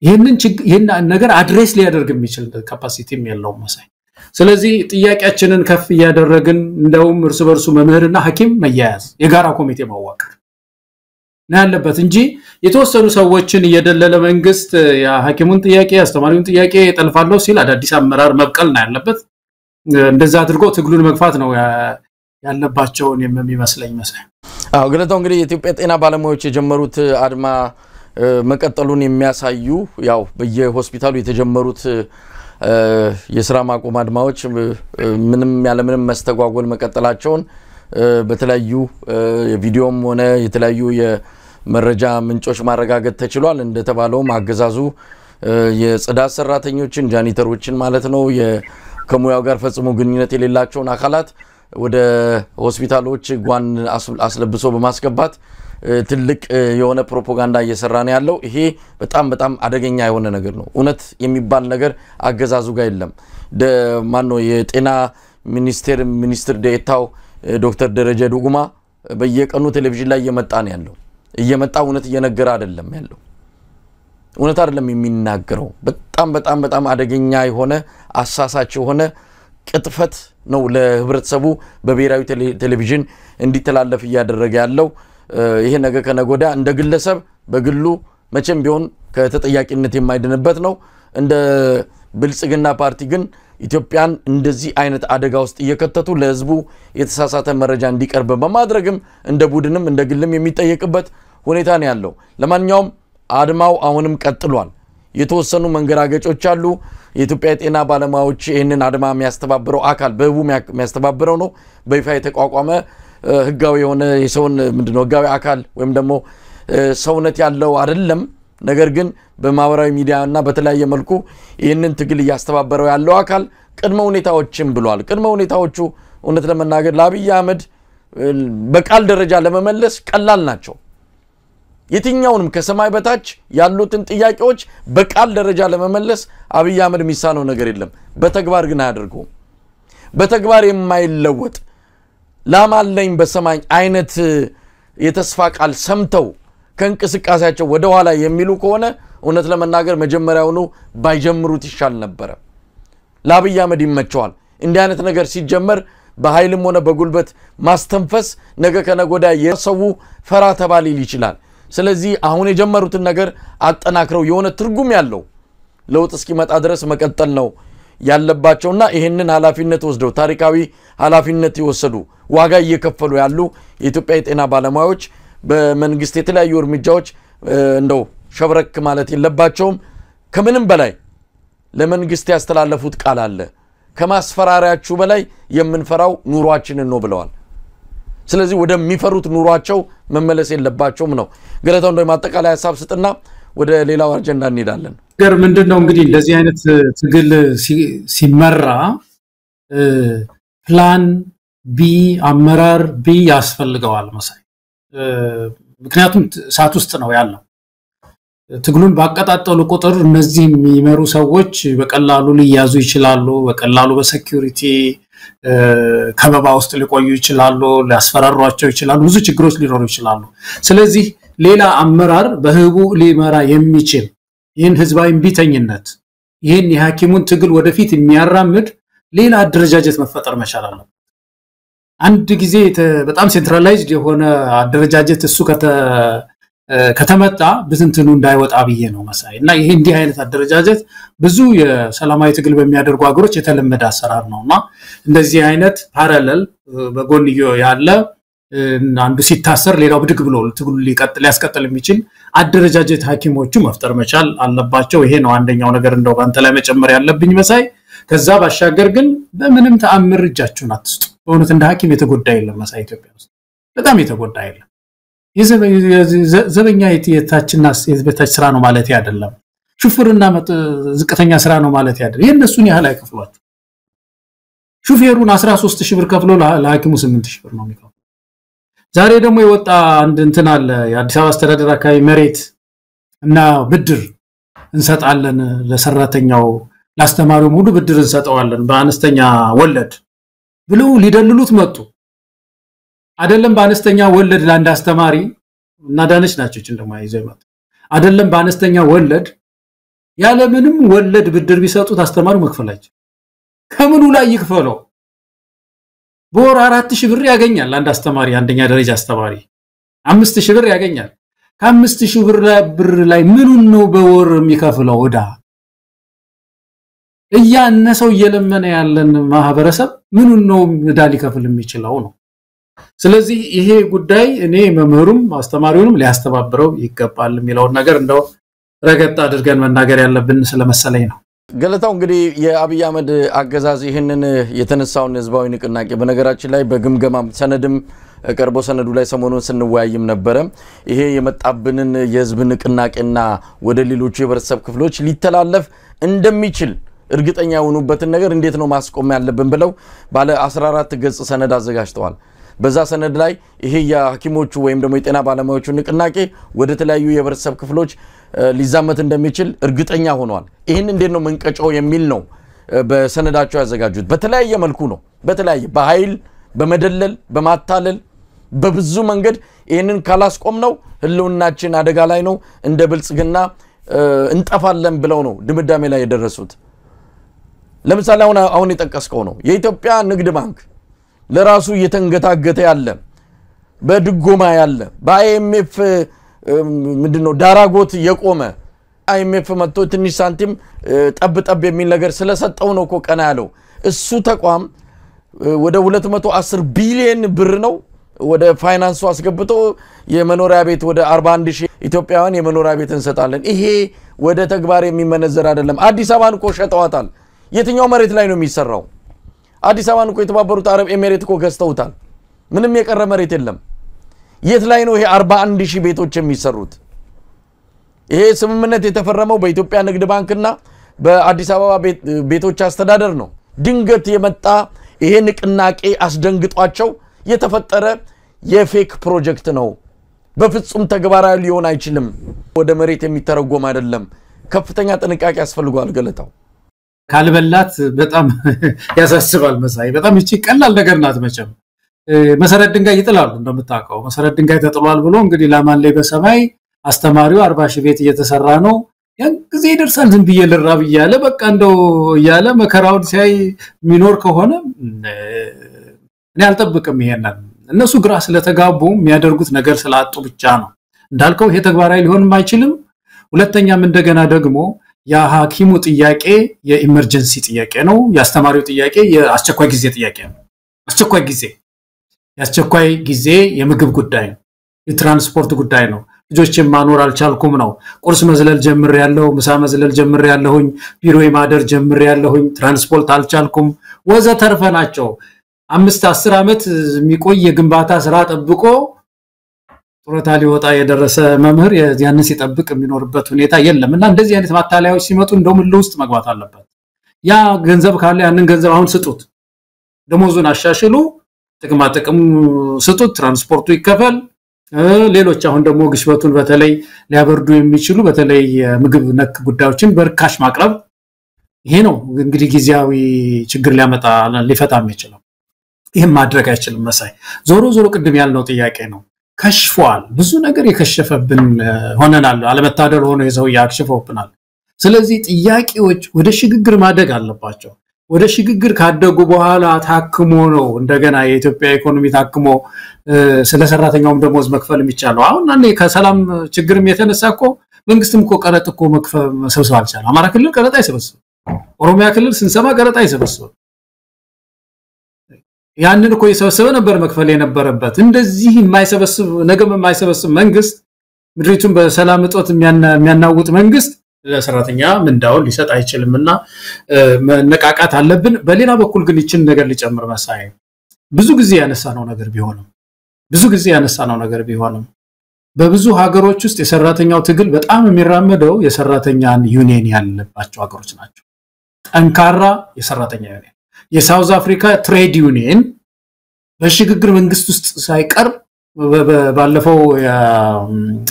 B: ይሄን ነገር አድሬስ ሊያደርግ የሚችል ካፓሲቲም የለውም መሳይ ስለዚህ ጥያቄያችንን ከፍ ያደረግን እንደውም እርስ በርሱ መምህርና ሐኪም መያያዝ የጋራ ኮሚቴ ማዋቀር ነው ያለበት እንጂ የተወሰኑ ሰዎችን እየደለለ መንግስት የሐኪሙን ጥያቄ አስተማሪውን ጥያቄ ጠልፋለው ሲል አዳዲስ አመራር መብቀል ነው ያለበት እንደዛ አድርጎ ትግሉን መግፋት ነው ያለባቸውን የሚመስለኝ መሰለኝ
A: ገለታው እንግዲህ የኢትዮጵያ ጤና ባለሙያዎች የጀመሩት አድማ መቀጠሉን የሚያሳዩ ያው በየሆስፒታሉ የተጀመሩት የሥራ ማቆም አድማዎች ምንም ያለምንም መስተጓጎል መቀጠላቸውን በተለያዩ የቪዲዮም ሆነ የተለያዩ የመረጃ ምንጮች ማረጋገጥ ተችሏል እንደተባለው አገዛዙ የጽዳት ሰራተኞችን ጃኒተሮችን ማለት ነው ከሙያው ጋር ፈጽሞ ግንኙነት የሌላቸውን አካላት ወደ ሆስፒታሎች ጓን አስለብሶ በማስገባት ትልቅ የሆነ ፕሮፓጋንዳ እየሰራ ነው ያለው ይሄ በጣም አደገኛ የሆነ ነገር ነው እውነት የሚባል ነገር አገዛዙ ጋር የለም ማን ነው የጤና ሚኒስትር ዴኤታው ዶክተር ደረጀ ዱጉማ በየቀኑ ቴሌቪዥን ላይ እየመጣ እውነት እየነገረ አይደለም ያለው እውነት አይደለም የሚናገረው በጣም አደገኛ የሆነ አሳሳች የሆነ ቅጥፈት ነው ለህብረተሰቡ በብሔራዊ ቴሌቪዥን እንዲተላለፍ ያደረገ ያለው ይሄ ነገር ከነጎዳ እንደ ግለሰብ በግሉ መቼም ቢሆን ከተጠያቂነት የማይድንበት ነው እንደ ብልጽግና ፓርቲ ግን ኢትዮጵያን እንደዚህ አይነት አደጋ ውስጥ እየከተቱ ለህዝቡ የተሳሳተ መረጃ እንዲቀርብ በማድረግም እንደ ቡድንም እንደ ግልም የሚጠየቅበት ሁኔታ ነው ያለው ለማንኛውም አድማው አሁንም ቀጥሏል የተወሰኑ መንገራገጮች አሉ የኢትዮጵያ ጤና ባለሙያዎች ይሄንን አድማ የሚያስተባብረው አካል በህቡ የሚያስተባብረው ነው በይፋ የተቋቋመ ህጋዊ የሆነ የሰውን ምንድነው ህጋዊ አካል ወይም ደግሞ ሰውነት ያለው አይደለም ነገር ግን በማህበራዊ ሚዲያና በተለያየ መልኩ ይሄንን ትግል ያስተባበረው ያለው አካል ቅድመ ሁኔታዎችን ብሏል ቅድመ ሁኔታዎቹ እውነት ለመናገር ለአብይ አህመድ በቃል ደረጃ ለመመለስ ቀላል ናቸው የትኛውንም ከሰማይ በታች ያሉትን ጥያቄዎች በቃል ደረጃ ለመመለስ አብይ አህመድ የሚሳነው ነገር የለም በተግባር ግን አያደርገውም በተግባር የማይለወጥ ላማለኝ በሰማይ አይነት የተስፋ ቃል ሰምተው ከንቅስቃሴያቸው ወደ ኋላ የሚሉ ከሆነ እውነት ለመናገር መጀመሪያውኑ ባይጀምሩት ይሻል ነበር ለአብይ አህመድ ይመቸዋል እንዲህ አይነት ነገር ሲጀመር በኃይልም ሆነ በጉልበት ማስተንፈስ ነገ ከነጎዳ የሰው ፈራ ተባሊል ይችላል ስለዚህ አሁን የጀመሩትን ነገር አጠናክረው የሆነ ትርጉም ያለው ለውጥ እስኪመጣ ድረስ መቀጠል ነው ያለባቸውና ይሄንን ኃላፊነት ወስደው ታሪካዊ ኃላፊነት ይወሰዱ ዋጋ እየከፈሉ ያሉ የኢትዮጵያ የጤና ባለሙያዎች በመንግስት የተለያዩ እርምጃዎች እንደው ሸብረክ ማለት የለባቸውም ከምንም በላይ ለመንግስት ያስተላለፉት ቃል አለ ከማስፈራሪያችሁ በላይ የምንፈራው ኑሯችንን ነው ብለዋል ስለዚህ ወደሚፈሩት ኑሯቸው መመለስ የለባቸውም ነው ገለታው እንደው ማጠቃላይ ሐሳብ ስጥና ወደ ሌላው አጀንዳ እንሄዳለን
B: ነገር ምንድነው እንግዲህ እንደዚህ አይነት ትግል ሲመራ ፕላን ቢ አመራር ቢ ያስፈልገዋል መሳይ ምክንያቱም ሰዓት ውስጥ ነው ያለው ትግሉን ባቀጣጠሉ ቁጥር እነዚህ የሚመሩ ሰዎች በቀላሉ ሊያዙ ይችላሉ በቀላሉ በሴኩሪቲ ከበባ ውስጥ ሊቆዩ ይችላሉ ሊያስፈራሯቸው ይችላሉ ብዙ ችግሮች ሊኖሩ ይችላሉ ስለዚህ ሌላ አመራር በህቡ ሊመራ የሚችል ይህን ህዝባዊ ቢተኝነት ይህን የሐኪሙን ትግል ወደፊት የሚያራምድ ሌላ አደረጃጀት መፈጠር መቻል አለበት አንድ ጊዜ በጣም ሴንትራላይዝድ የሆነ አደረጃጀት እሱ ከተመጣ ብዝንትኑ እንዳይወጣ ብዬ ነው መሳይ እና ይሄ እንዲህ አይነት አደረጃጀት ብዙ የሰላማዊ ትግል በሚያደርጉ ሀገሮች የተለመደ አሰራር ነውና እንደዚህ አይነት ፓራለል በጎንዮ ያለ አንዱ ሲታሰር ሌላው ብድግ ብሎ ትግሉ ሊያስቀጥል የሚችል አደረጃጀት ሐኪሞቹ መፍጠር መቻል አለባቸው ይሄ ነው አንደኛው ነገር እንደው ባንተ ላይ መጨመር ያለብኝ መሳይ ከዛ ባሻገር ግን በምንም ተአምር እጃችሁን አትስጡ በእውነት እንደ ሐኪም የተጎዳ የለም መሳይ ኢትዮጵያ ውስጥ በጣም የተጎዳ የለም የዘበኛ የታችና የበታች ስራ ነው ማለት አይደለም ሹፍርና ዝቅተኛ ስራ ነው ማለት አይደለም የነሱን ያህል አይከፍሏቸው ሹፌሩን 13000 ብር ከፍሎ ለሐኪሙ 8000 ብር ነው የሚከፍለው ዛሬ ደግሞ የወጣ አንድ እንትን አለ የአዲስ አበባ አስተዳደር አካባቢ መሬት እና ብድር እንሰጣለን ለሰራተኛው ላስተማሪው ሙሉ ብድር እንሰጣዋለን በአነስተኛ ወለድ ብለው ሊደልሉት መጡ አይደለም በአነስተኛ ወለድ ለአንድ አስተማሪ እና ዳነች ናቸው እንደማይዘው ይመጣ አይደለም በአነስተኛ ወለድ ያለ ምንም ወለድ ብድር ቢሰጡት አስተማሪው መክፈላቸው ከምኑ ላይ ይክፈለው በወር 4000 ብር ያገኛል አንድ አስተማሪ አንደኛ ደረጃ አስተማሪ 5000 ብር ያገኛል ከ5000 ብር ላይ ምኑን ነው በወር የሚከፍለው ወዳ እያነሰው እየለመነ ያለን ማህበረሰብ ምኑን ነው ዳሊ ከፍል የሚችለው ነው ስለዚህ ይሄ ጉዳይ እኔ መምህሩም አስተማሪውንም ሊያስተባብረው ይገባል የሚለው ነገር እንደው ረገጥ አድርገን መናገር ያለብን ስለመሰለኝ ነው።
A: ገለታው እንግዲህ የአብይ አህመድ አገዛዝ ይሄንን የተነሳውን ህዝባዊ ንቅናቄ በነገራችን ላይ በግምገማም ሰነድም ቀርቦ ሰነዱ ላይ ሰሞኑን ስንወያይም ነበር ይሄ የመጣብንን የህዝብ ንቅናቄና ወደ ሌሎች የህብረተሰብ ክፍሎች ሊተላለፍ እንደሚችል እርግጠኛ የሆኑበትን ነገር እንዴት ነው ማስቆም ያለብን ብለው ባለ 14 ገጽ ሰነድ አዘጋጅተዋል። በዛ ሰነድ ላይ ይሄ የሐኪሞቹ ወይም ደግሞ የጤና ባለሙያዎቹ ንቅናቄ ወደ ተለያዩ የህብረተሰብ ክፍሎች ሊዛመት እንደሚችል እርግጠኛ ሆኗል። ይሄን እንዴት ነው መንቀጫው የሚል ነው በሰነዳቸው ያዘጋጁት። በተለያየ መልኩ ነው በተለያየ በኃይል በመደለል በማታለል በብዙ መንገድ ይሄንን ካላስቆም ነው ህልውናችን አደጋ ላይ ነው እንደ ብልጽግና እንጠፋለን ብለው ነው ድምዳሜ ላይ የደረሱት። ለምሳሌ አሁን የጠቀስከው ነው የኢትዮጵያ ንግድ ባንክ ለራሱ እየተንገታገተ ያለ በድጎማ ያለ በአይኤምኤፍ ምንድነው ዳራጎት የቆመ አይኤምኤፍ መጥቶ ትንሽ ሳንቲም ጠብ የሚል ነገር ስለሰጠው ነው እኮ ቀና ያለው እሱ ተቋም ወደ 210 ቢሊዮን ብር ነው ወደ ፋይናንሱ አስገብቶ የመኖሪያ ቤት ወደ 41000 ኢትዮጵያውያን የመኖሪያ ቤት እንሰጣለን። ይሄ ወደ ተግባር የሚመነዘር አይደለም። አዲስ አበባን እኮ ሸጠዋታል። የትኛው መሬት ላይ ነው የሚሰራው? አዲስ አበባን እኮ የተባበሩት አረብ ኤሚሬት እኮ ገዝተውታል። ምንም የቀረ መሬት የለም። የት ላይ ነው ይሄ 41000 ቤቶች የሚሰሩት? ይሄ ስምምነት የተፈረመው በኢትዮጵያ ንግድ ባንክና በአዲስ አበባ ቤቶች አስተዳደር ነው። ድንገት የመጣ ይሄ ንቅናቄ አስደንግጧቸው የተፈጠረ የፌክ ፕሮጀክት ነው። በፍጹም ተግባራዊ ሊሆን አይችልም። ወደ መሬት የሚተረጎም አይደለም። ከፍተኛ ጥንቃቄ ያስፈልጋል። ገለታው
B: ካልበላት በጣም ያሳስባል። መሳይ በጣም እቺ ቀላል ነገር ናት። መቼም መሰረት ድንጋይ ይጥላሉ እንደምታውቀው መሰረት ድንጋይ ተጥሏል ብሎ እንግዲህ ላማን ላይ በሰማይ አስተማሪው 40,000 ቤት እየተሰራ ነው ያን ጊዜ ይደርሳል ዝም ብዬ ልራብ ይያለ በቃ እንደው ይያለ መከራውን ሲያይ ሚኖር ከሆነ እኔ አልጠብቅም። ይሄንን እነሱ ግራ ስለተጋቡ የሚያደርጉት ነገር ስላጡ ብቻ ነው እንዳልከው ይሄ ተግባራዊ ሊሆን የማይችልም። ሁለተኛም እንደገና ደግሞ የሐኪሙ ጥያቄ የኢመርጀንሲ ጥያቄ ነው። የአስተማሪው ጥያቄ የአስቸኳይ ጊዜ ጥያቄ ነው። የአስቸኳይ ጊዜ የምግብ ጉዳይ ነው። የትራንስፖርት ጉዳይ ነው። ልጆችን ማኖር አልቻልኩም ነው። ቁርስ መዝለል ጀምር ያለው ምሳ መዝለል ጀምር ያለሁኝ ቢሮ የማደር ጀምር ያለሁኝ ትራንስፖርት አልቻልኩም ወዘተርፈ ናቸው። 5-10 ዓመት የሚቆይ የግንባታ ስራ ጠብቆ ጡረታ ሊወጣ የደረሰ መምህር ያንን ሲጠብቅ የሚኖርበት ሁኔታ የለምና እንደዚህ አይነት ማታለያዎች ሲመጡ እንደውም ለውስጥ መግባት አለበት። ያ ገንዘብ ካለ ያንን ገንዘብ አሁን ስጡት፣ ደሞዙን አሻሽሉ፣ ጥቅም ስጡት፣ ትራንስፖርቱ ይከፈል። ሌሎች አሁን ደግሞ ግሽበቱን በተለይ ሊያበርዱ የሚችሉ በተለይ ምግብ ነክ ጉዳዮችን በርካሽ ማቅረብ ይሄ ነው እንግዲህ ጊዜያዊ ችግር ሊፈታ የሚችለው። ይሄን ማድረግ አይችልም መሳይ። ዞሮ ቅድም ያልነው ጥያቄ ነው ከሽፏል። ብዙ ነገር የከሸፈብን ሆነናል። አለመታደል ሆኖ የሰው ያክሽፈውብናል። ስለዚህ ጥያቄዎች ወደ ሽግግር ማደግ አለባቸው። ወደ ሽግግር ካደጉ በኋላ ታክሞ ነው እንደገና የኢትዮጵያ ኢኮኖሚ ታክሞ ስለ ሰራተኛውም ደሞዝ መክፈል የሚቻለው። አሁን አንዴ ከሰላም ችግርም የተነሳኮ መንግስትም እኮ ቀረጥ እኮ መሰብሰብ አልቻለም። አማራ ክልል ቀረጥ አይሰበስብም። ኦሮሚያ ክልል ስንሰማ ቀረጥ አይሰበስብም። ያንን እኮ ይሰበሰበ ነበር መክፈል የነበረበት። እንደዚህ የማይሰበስብ ነገም የማይሰበስብ መንግስት ምድሪቱን በሰላም እጦት የሚያናውጥ መንግስት ለሰራተኛ ምንዳውን ሊሰጥ አይችልምና መነቃቃት አለብን። በሌላ በኩል ግን ይችን ነገር ሊጨምር መሳይ ብዙ ጊዜ ያነሳነው ነገር ቢሆንም በብዙ ሀገሮች ውስጥ የሰራተኛው ትግል በጣም የሚራመደው የሰራተኛን ዩኒየን ያለባቸው ሀገሮች ናቸው። ጠንካራ የሰራተኛ ዩኒየን የሳውዝ አፍሪካ ትሬድ ዩኒየን በሽግግር መንግስት ውስጥ ሳይቀር ባለፈው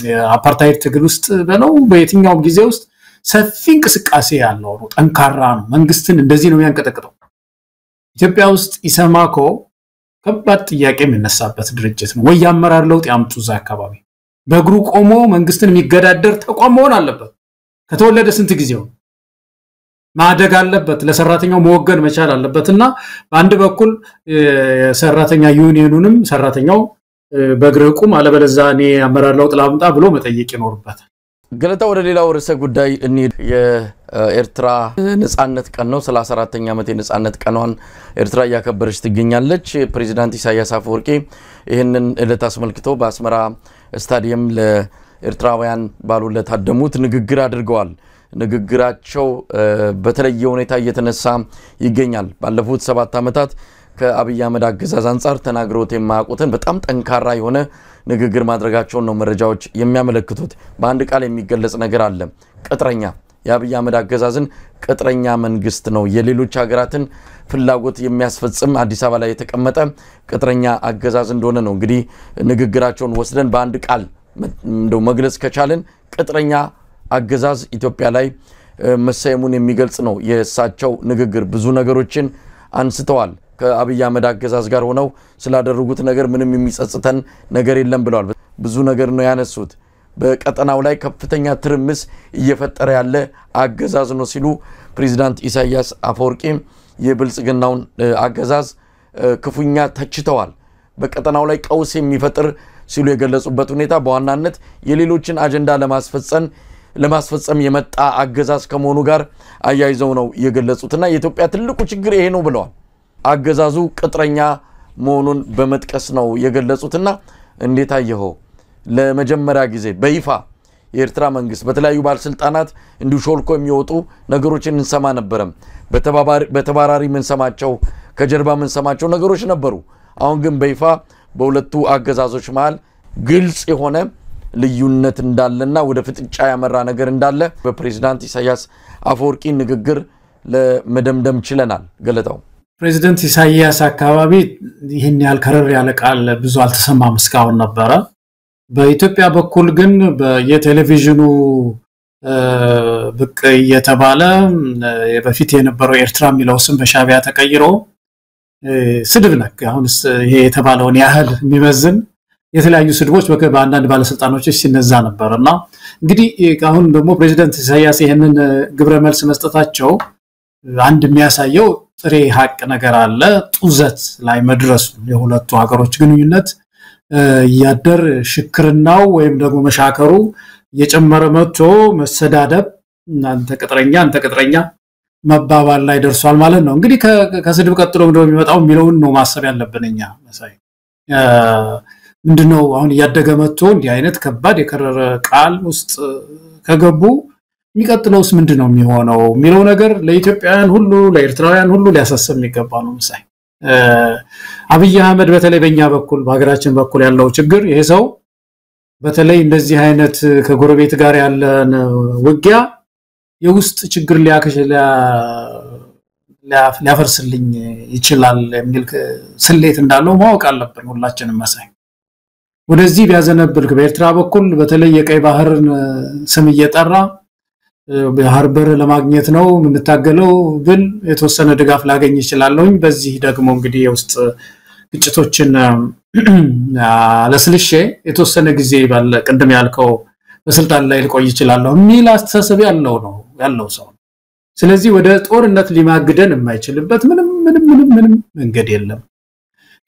B: የአፓርታይድ ትግል ውስጥ በለው በየትኛው ጊዜ ውስጥ ሰፊ እንቅስቃሴ ያለው ነው። ጠንካራ ነው። መንግስትን እንደዚህ ነው የሚያንቀጠቅጠው። ኢትዮጵያ ውስጥ ኢሰማኮ ከባድ ጥያቄ የሚነሳበት ድርጅት ነው። ወይ ያመራር ለውጥ ያምጡ እዛ አካባቢ በእግሩ ቆሞ መንግስትን የሚገዳደር ተቋም መሆን አለበት። ከተወለደ ስንት ጊዜው ማደግ አለበት። ለሰራተኛው መወገን መቻል አለበትና በአንድ በኩል የሰራተኛ ዩኒየኑንም ሰራተኛው በእግሩ ቆም አለበለዚያ እኔ አመራር ለውጥ ላምጣ ብሎ መጠየቅ ይኖርበታል።
A: ገለታ ወደ ሌላው ርዕሰ ጉዳይ እንሂድ። የኤርትራ ነጻነት ቀን ነው 34ኛ ዓመት የነጻነት ቀኗን ኤርትራ ያከበረች ትገኛለች። ፕሬዝዳንት ኢሳያስ አፈወርቂ ይህንን ዕለት አስመልክቶ በአስመራ ስታዲየም ለኤርትራውያን ባሉ ለታደሙት ንግግር አድርገዋል። ንግግራቸው በተለየ ሁኔታ እየተነሳ ይገኛል። ባለፉት 7 ዓመታት ከአብይ አህመድ አገዛዝ አንፃር ተናግሮት የማያውቁትን በጣም ጠንካራ የሆነ ንግግር ማድረጋቸውን ነው መረጃዎች የሚያመለክቱት። በአንድ ቃል የሚገለጽ ነገር አለ፣ ቅጥረኛ። የአብይ አህመድ አገዛዝን ቅጥረኛ መንግስት ነው፣ የሌሎች ሀገራትን ፍላጎት የሚያስፈጽም አዲስ አበባ ላይ የተቀመጠ ቅጥረኛ አገዛዝ እንደሆነ ነው እንግዲህ ንግግራቸውን ወስደን በአንድ ቃል እንደው መግለጽ ከቻለን ቅጥረኛ አገዛዝ ኢትዮጵያ ላይ መሰየሙን የሚገልጽ ነው የእሳቸው ንግግር። ብዙ ነገሮችን አንስተዋል። ከአብይ አህመድ አገዛዝ ጋር ሆነው ስላደረጉት ነገር ምንም የሚጸጽተን ነገር የለም ብለዋል። ብዙ ነገር ነው ያነሱት። በቀጠናው ላይ ከፍተኛ ትርምስ እየፈጠረ ያለ አገዛዝ ነው ሲሉ ፕሬዝዳንት ኢሳያስ አፈወርቂ የብልጽግናውን አገዛዝ ክፉኛ ተችተዋል። በቀጠናው ላይ ቀውስ የሚፈጥር ሲሉ የገለጹበት ሁኔታ በዋናነት የሌሎችን አጀንዳ ለማስፈጸም የመጣ አገዛዝ ከመሆኑ ጋር አያይዘው ነው የገለጹትና የኢትዮጵያ ትልቁ ችግር ይሄ ነው ብለዋል። አገዛዙ ቅጥረኛ መሆኑን በመጥቀስ ነው የገለጹትና እንዴት አየኸው? ለመጀመሪያ ጊዜ በይፋ የኤርትራ መንግስት በተለያዩ ባለስልጣናት እንዲሁ ሾልኮ የሚወጡ ነገሮችን እንሰማ ነበር። በተባራሪ ምን ሰማቸው ከጀርባ ምን ሰማቸው ነገሮች ነበሩ። አሁን ግን በይፋ በሁለቱ አገዛዞች መሃል ግልጽ የሆነ ልዩነት እንዳለና ወደ ፍጥጫ ያመራ ነገር እንዳለ በፕሬዝዳንት ኢሳያስ አፈወርቂ ንግግር ለመደምደም ችለናል። ገለታው
B: ፕሬዝዳንት ኢሳያስ አካባቢ ይህን ያህል ከረር ያለ ቃል ብዙ አልተሰማም እስካሁን ነበረ። በኢትዮጵያ በኩል ግን በየቴሌቪዥኑ ብቅ እየተባለ በፊት የነበረው ኤርትራ የሚለው ስም በሻቢያ ተቀይሮ ስድብ ነክ አሁንስ ይሄ የተባለውን ያህል የሚመዝን የተለያዩ ስድቦች በአንዳንድ ባለስልጣኖች ሲነዛ ነበርና እንግዲህ አሁን ደግሞ ፕሬዝዳንት ኢሳያስ ይሄንን ግብረ መልስ መስጠታቸው አንድ የሚያሳየው ጥሬ ሀቅ ነገር አለ። ጡዘት ላይ መድረሱ የሁለቱ ሀገሮች ግንኙነት ያደር ሽክርናው ወይም ደግሞ መሻከሩ የጨመረ መጥቶ መሰዳደብ አንተ ቅጥረኛ መባባል ላይ ደርሷል ማለት ነው። እንግዲህ ከስድብ ቀጥሎ እንደሚመጣው የሚለውን ነው ማሰብ ያለብንኛ መሳይ ምንድነው አሁን ያደገ መጥቶ እንዲህ አይነት ከባድ የከረረ ቃል ውስጥ ከገቡ የሚቀጥለውስ ምንድነው የሚሆነው የሚለው ነገር ለኢትዮጵያውያን ሁሉ ለኤርትራውያን ሁሉ ሊያሳስብ የሚገባ ነው መሳይ። አብይ አህመድ በተለይ በእኛ በኩል በሀገራችን በኩል ያለው ችግር ይሄ ሰው በተለይ እንደዚህ አይነት ከጎረቤት ጋር ያለን ውጊያ የውስጥ ችግር ሊያፈርስልኝ ይችላል የሚል ስሌት እንዳለው ማወቅ አለብን ሁላችንም መሳይ። ወደዚህ ቢያዘነብል በኤርትራ በኩል በተለይ የቀይ ባህርን ስም እየጠራ ባህር በር ለማግኘት ነው ምንታገለው ብል የተወሰነ ድጋፍ ላገኝ ይችላልኝ። በዚህ ደግሞ እንግዲህ የውስጥ ግጭቶችን ለስልሼ የተወሰነ ጊዜ ባለ ቀደም ያልከው በስልጣን ላይ ሊቆይ ይችላል የሚል አስተሳሰብ ያለው ሰው። ስለዚህ ወደ ጦርነት ሊማግደን የማይችልበት ምንም መንገድ የለም።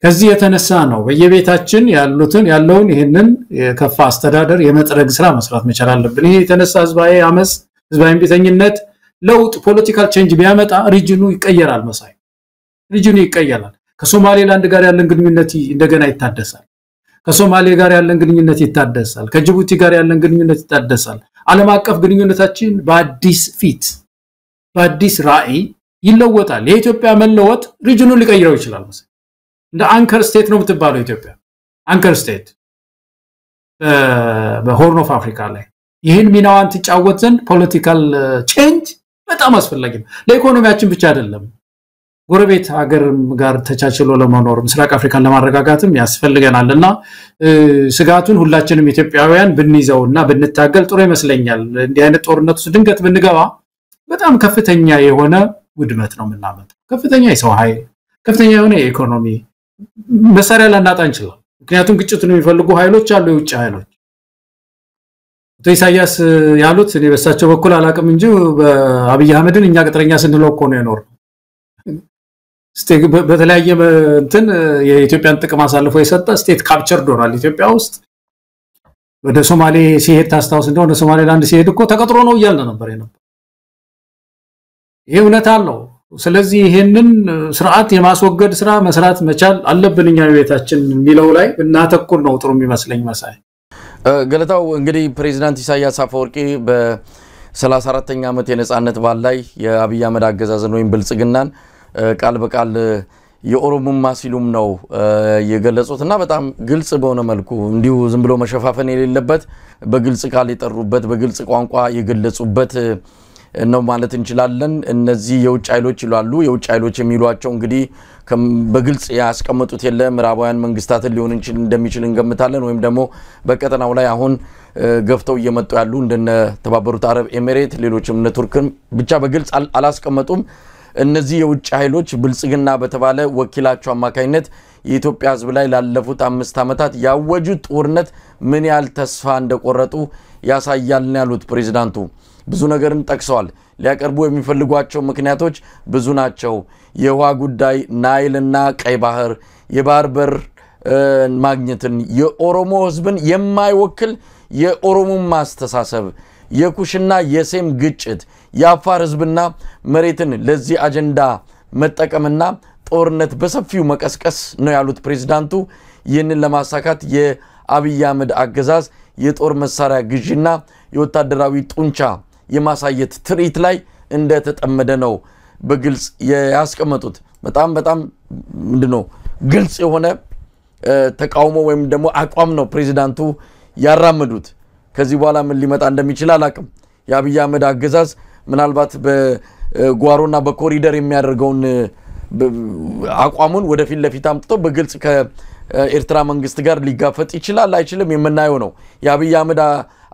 B: ከዚህ የተነሳ ነው በየቤታችን ያለውን ይሄንን የከፋ አስተዳደር የመጥረግ ስራ መስራት መቻል አለብን። ይሄ የተነሳ ህዝባዊ ቢተኝነት ለውጥ ፖለቲካል ቼንጅ ቢያመጣ ሪጅኑ ይቀየራል መሳይ። ሪጅኑ ይቀየራል። ከሶማሌላንድ ጋር ያለን ግንኙነት እንደገና ይታደሳል። ከሶማሌ ጋር ያለን ግንኙነት ይታደሳል። ከጅቡቲ ጋር ያለን ግንኙነት ይታደሳል። ዓለም አቀፍ ግንኙነታችን በአዲስ ራዕይ ይለወጣል። የኢትዮጵያ መለወጥ ሪጅኑን ሊቀይረው ይችላል መሳይ። እንደ አንከር ስቴት ነው የምትባለው ኢትዮጵያ አንከር ስቴት በሆርን ኦፍ አፍሪካ ላይ ይሄን ሚናዋን ትጫወት ዘንድ ፖለቲካል ቼንጅ በጣም አስፈላጊ ነው። ለኢኮኖሚያችን ብቻ አይደለም ጎረቤት ሀገር ጋር ተቻችሎ ለመኖር ምስራቅ አፍሪካን ለማረጋጋትም ያስፈልገናልና ስጋቱን ሁላችንም ኢትዮጵያውያን ብንይዘውና ብንታገል ጥሩ ይመስለኛል። እንዲህ አይነት ጦርነት ውስጥ ድንገት ብንገባ በጣም ከፍተኛ የሆነ ውድመት ነው የምናመጣው። ከፍተኛ የሰው ኃይል ከፍተኛ የሆነ የኢኮኖሚ መሳሪያ ላናጣ እንችላለን። ምክንያቱም ግጭቱን የሚፈልጉ ኃይሎች አሉ የውጭ ኃይሎች። ኢሳያስ ያሉት እኔ በሳቸው በኩል አላቅም እንጂ በአብይ አህመድን እኛ ቅጥረኛ ስንለው እኮ ነው የኖርነው። ስቴት በተለያየ እንትን የኢትዮጵያን ጥቅም አሳልፎ የሰጠ ስቴት ካፕቸርድ ሆኗል ኢትዮጵያ ውስጥ። ወደ ሶማሌ ሲሄድ ታስታውስ እንደሆነ ሶማሌላንድ ሲሄድ እኮ ተቀጥሮ ነው ይያልን ነበር የነበር ይሄ እውነት አለው ስለዚህ ይሄንን ስርዓት የማስወገድ ስራ መስራት መቻል አለብንኛ ቤታችን የሚለው ላይ እናተኩር ነው ጥሩ የሚመስለኝ መሳይ
A: ገለታው እንግዲህ ፕሬዝዳንት ኢሳያስ አፈወርቂ በ34ኛ ዓመት የነጻነት በዓል ላይ የአብይ አህመድ አገዛዝን ወይም ብልጽግናን ቃል በቃል የኦሮሞማ ሲሉም ነው የገለጹትና በጣም ግልጽ በሆነ መልኩ እንዲሁ ዝም ብሎ መሸፋፈን የሌለበት በግልጽ ቃል የጠሩበት በግልጽ ቋንቋ የገለጹበት ነው ማለት እንችላለን እነዚህ የውጭ ኃይሎች ይላሉ የውጭ ኃይሎች የሚሏቸው እንግዲህ በግልጽ ያስቀመጡት የለም ምዕራባውያን መንግስታትን ሊሆን እንደሚችል እንገምታለን ወይም ደግሞ በቀጠናው ላይ አሁን ገፍተው እየመጡ ያሉ እንደነ ተባበሩት አረብ ኤሚሬት ሌሎችም እነ ቱርክን ብቻ በግልጽ አላስቀመጡም እነዚህ የውጭ ኃይሎች ብልጽግና በተባለ ወኪላቸው አማካይነት የኢትዮጵያ ህዝብ ላይ ላለፉት 5 ዓመታት ያወጁት ጦርነት ምን ያህል ተስፋ እንደቆረጡ ያሳያል ያሉት ፕሬዝዳንቱ ብዙ ነገርን ጠቅሰዋል ሊያቀርቡ የሚፈልጓቸው ምክንያቶች ብዙ ናቸው የውሃ ጉዳይ ናይልና ቀይ ባህር የባህር በር ማግኘትን የኦሮሞ ህዝብን የማይወክል የኦሮሞ ማስተሳሰብ የኩሽና የሴም ግጭት የአፋር ህዝብና መሬትን ለዚህ አጀንዳ መጠቀምና ጦርነት በሰፊው መቀስቀስ ነው ያሉት ፕሬዝዳንቱ ይህንን ለማሳካት የአብይ አህመድ አገዛዝ የጦር መሳሪያ ግዢና የወታደራዊ ጡንቻ የማሳየት ትርኢት ላይ እንደተጠመደ ነው በግልጽ ያስቀመጡት በጣም ምንድነው ግልጽ የሆነ ተቃውሞ ወይም ደግሞ አቋም ነው ፕሬዝዳንቱ ያራመዱት ከዚህ በኋላ ምን ሊመጣ እንደሚችል አላቅም የአብይ አህመድ አገዛዝ ምናልባት በጓሮና በኮሪደር የሚያደርገውን አቋሙን ወደፊት ለፊት አምጥቶ በግልጽ ከኤርትራ መንግስት ጋር ሊጋፈጥ ይችላል አይችልም የምናየው ነው የአብይ አህመድ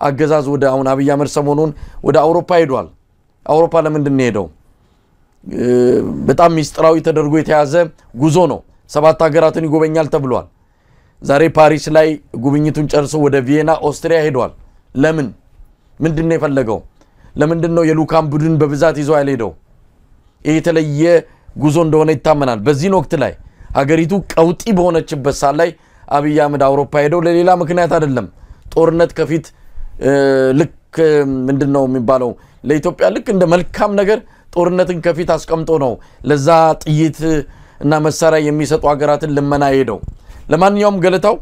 A: አገዛዝ ወደ አሁን አብይ አህመድ ሰሞኑን ወደ አውሮፓ ሄዷል አውሮፓ ለምንድን ነው ሄደው በጣም ሚስጥራዊ ተደርጎ የተያዘ ጉዞ ነው 7 ሀገራትን ይጎበኛል ተብሏል ዛሬ ፓሪስ ላይ ጉብኝቱን ጨርሶ ወደ ቪየና ኦስትሪያ ሄዷል ለምን ምንድነው የፈለገው ለምንድነው የሉካም ቡድን በብዛት ይዞ ያልሄደው ይሄ የተለየ ጉዞ እንደሆነ ይታመናል በዚህ ወቅት ላይ ሀገሪቱ ቀውጢ በሆነችበት ሰዓት ላይ አብይ አህመድ አውሮፓ ሄደው ለሌላ ምክንያት አይደለም ጦርነት ከፊት ልክ ምንድነው የሚባለው ለኢትዮጵያ ልክ እንደ መልካም ነገር ጦርነትን ከፊት አስቀምጦ ነው ለዛ ጥይት እና መሳሪያ የሚሰጡ ሀገራትን ለመና ሄደው ለማንኛውም ገለታው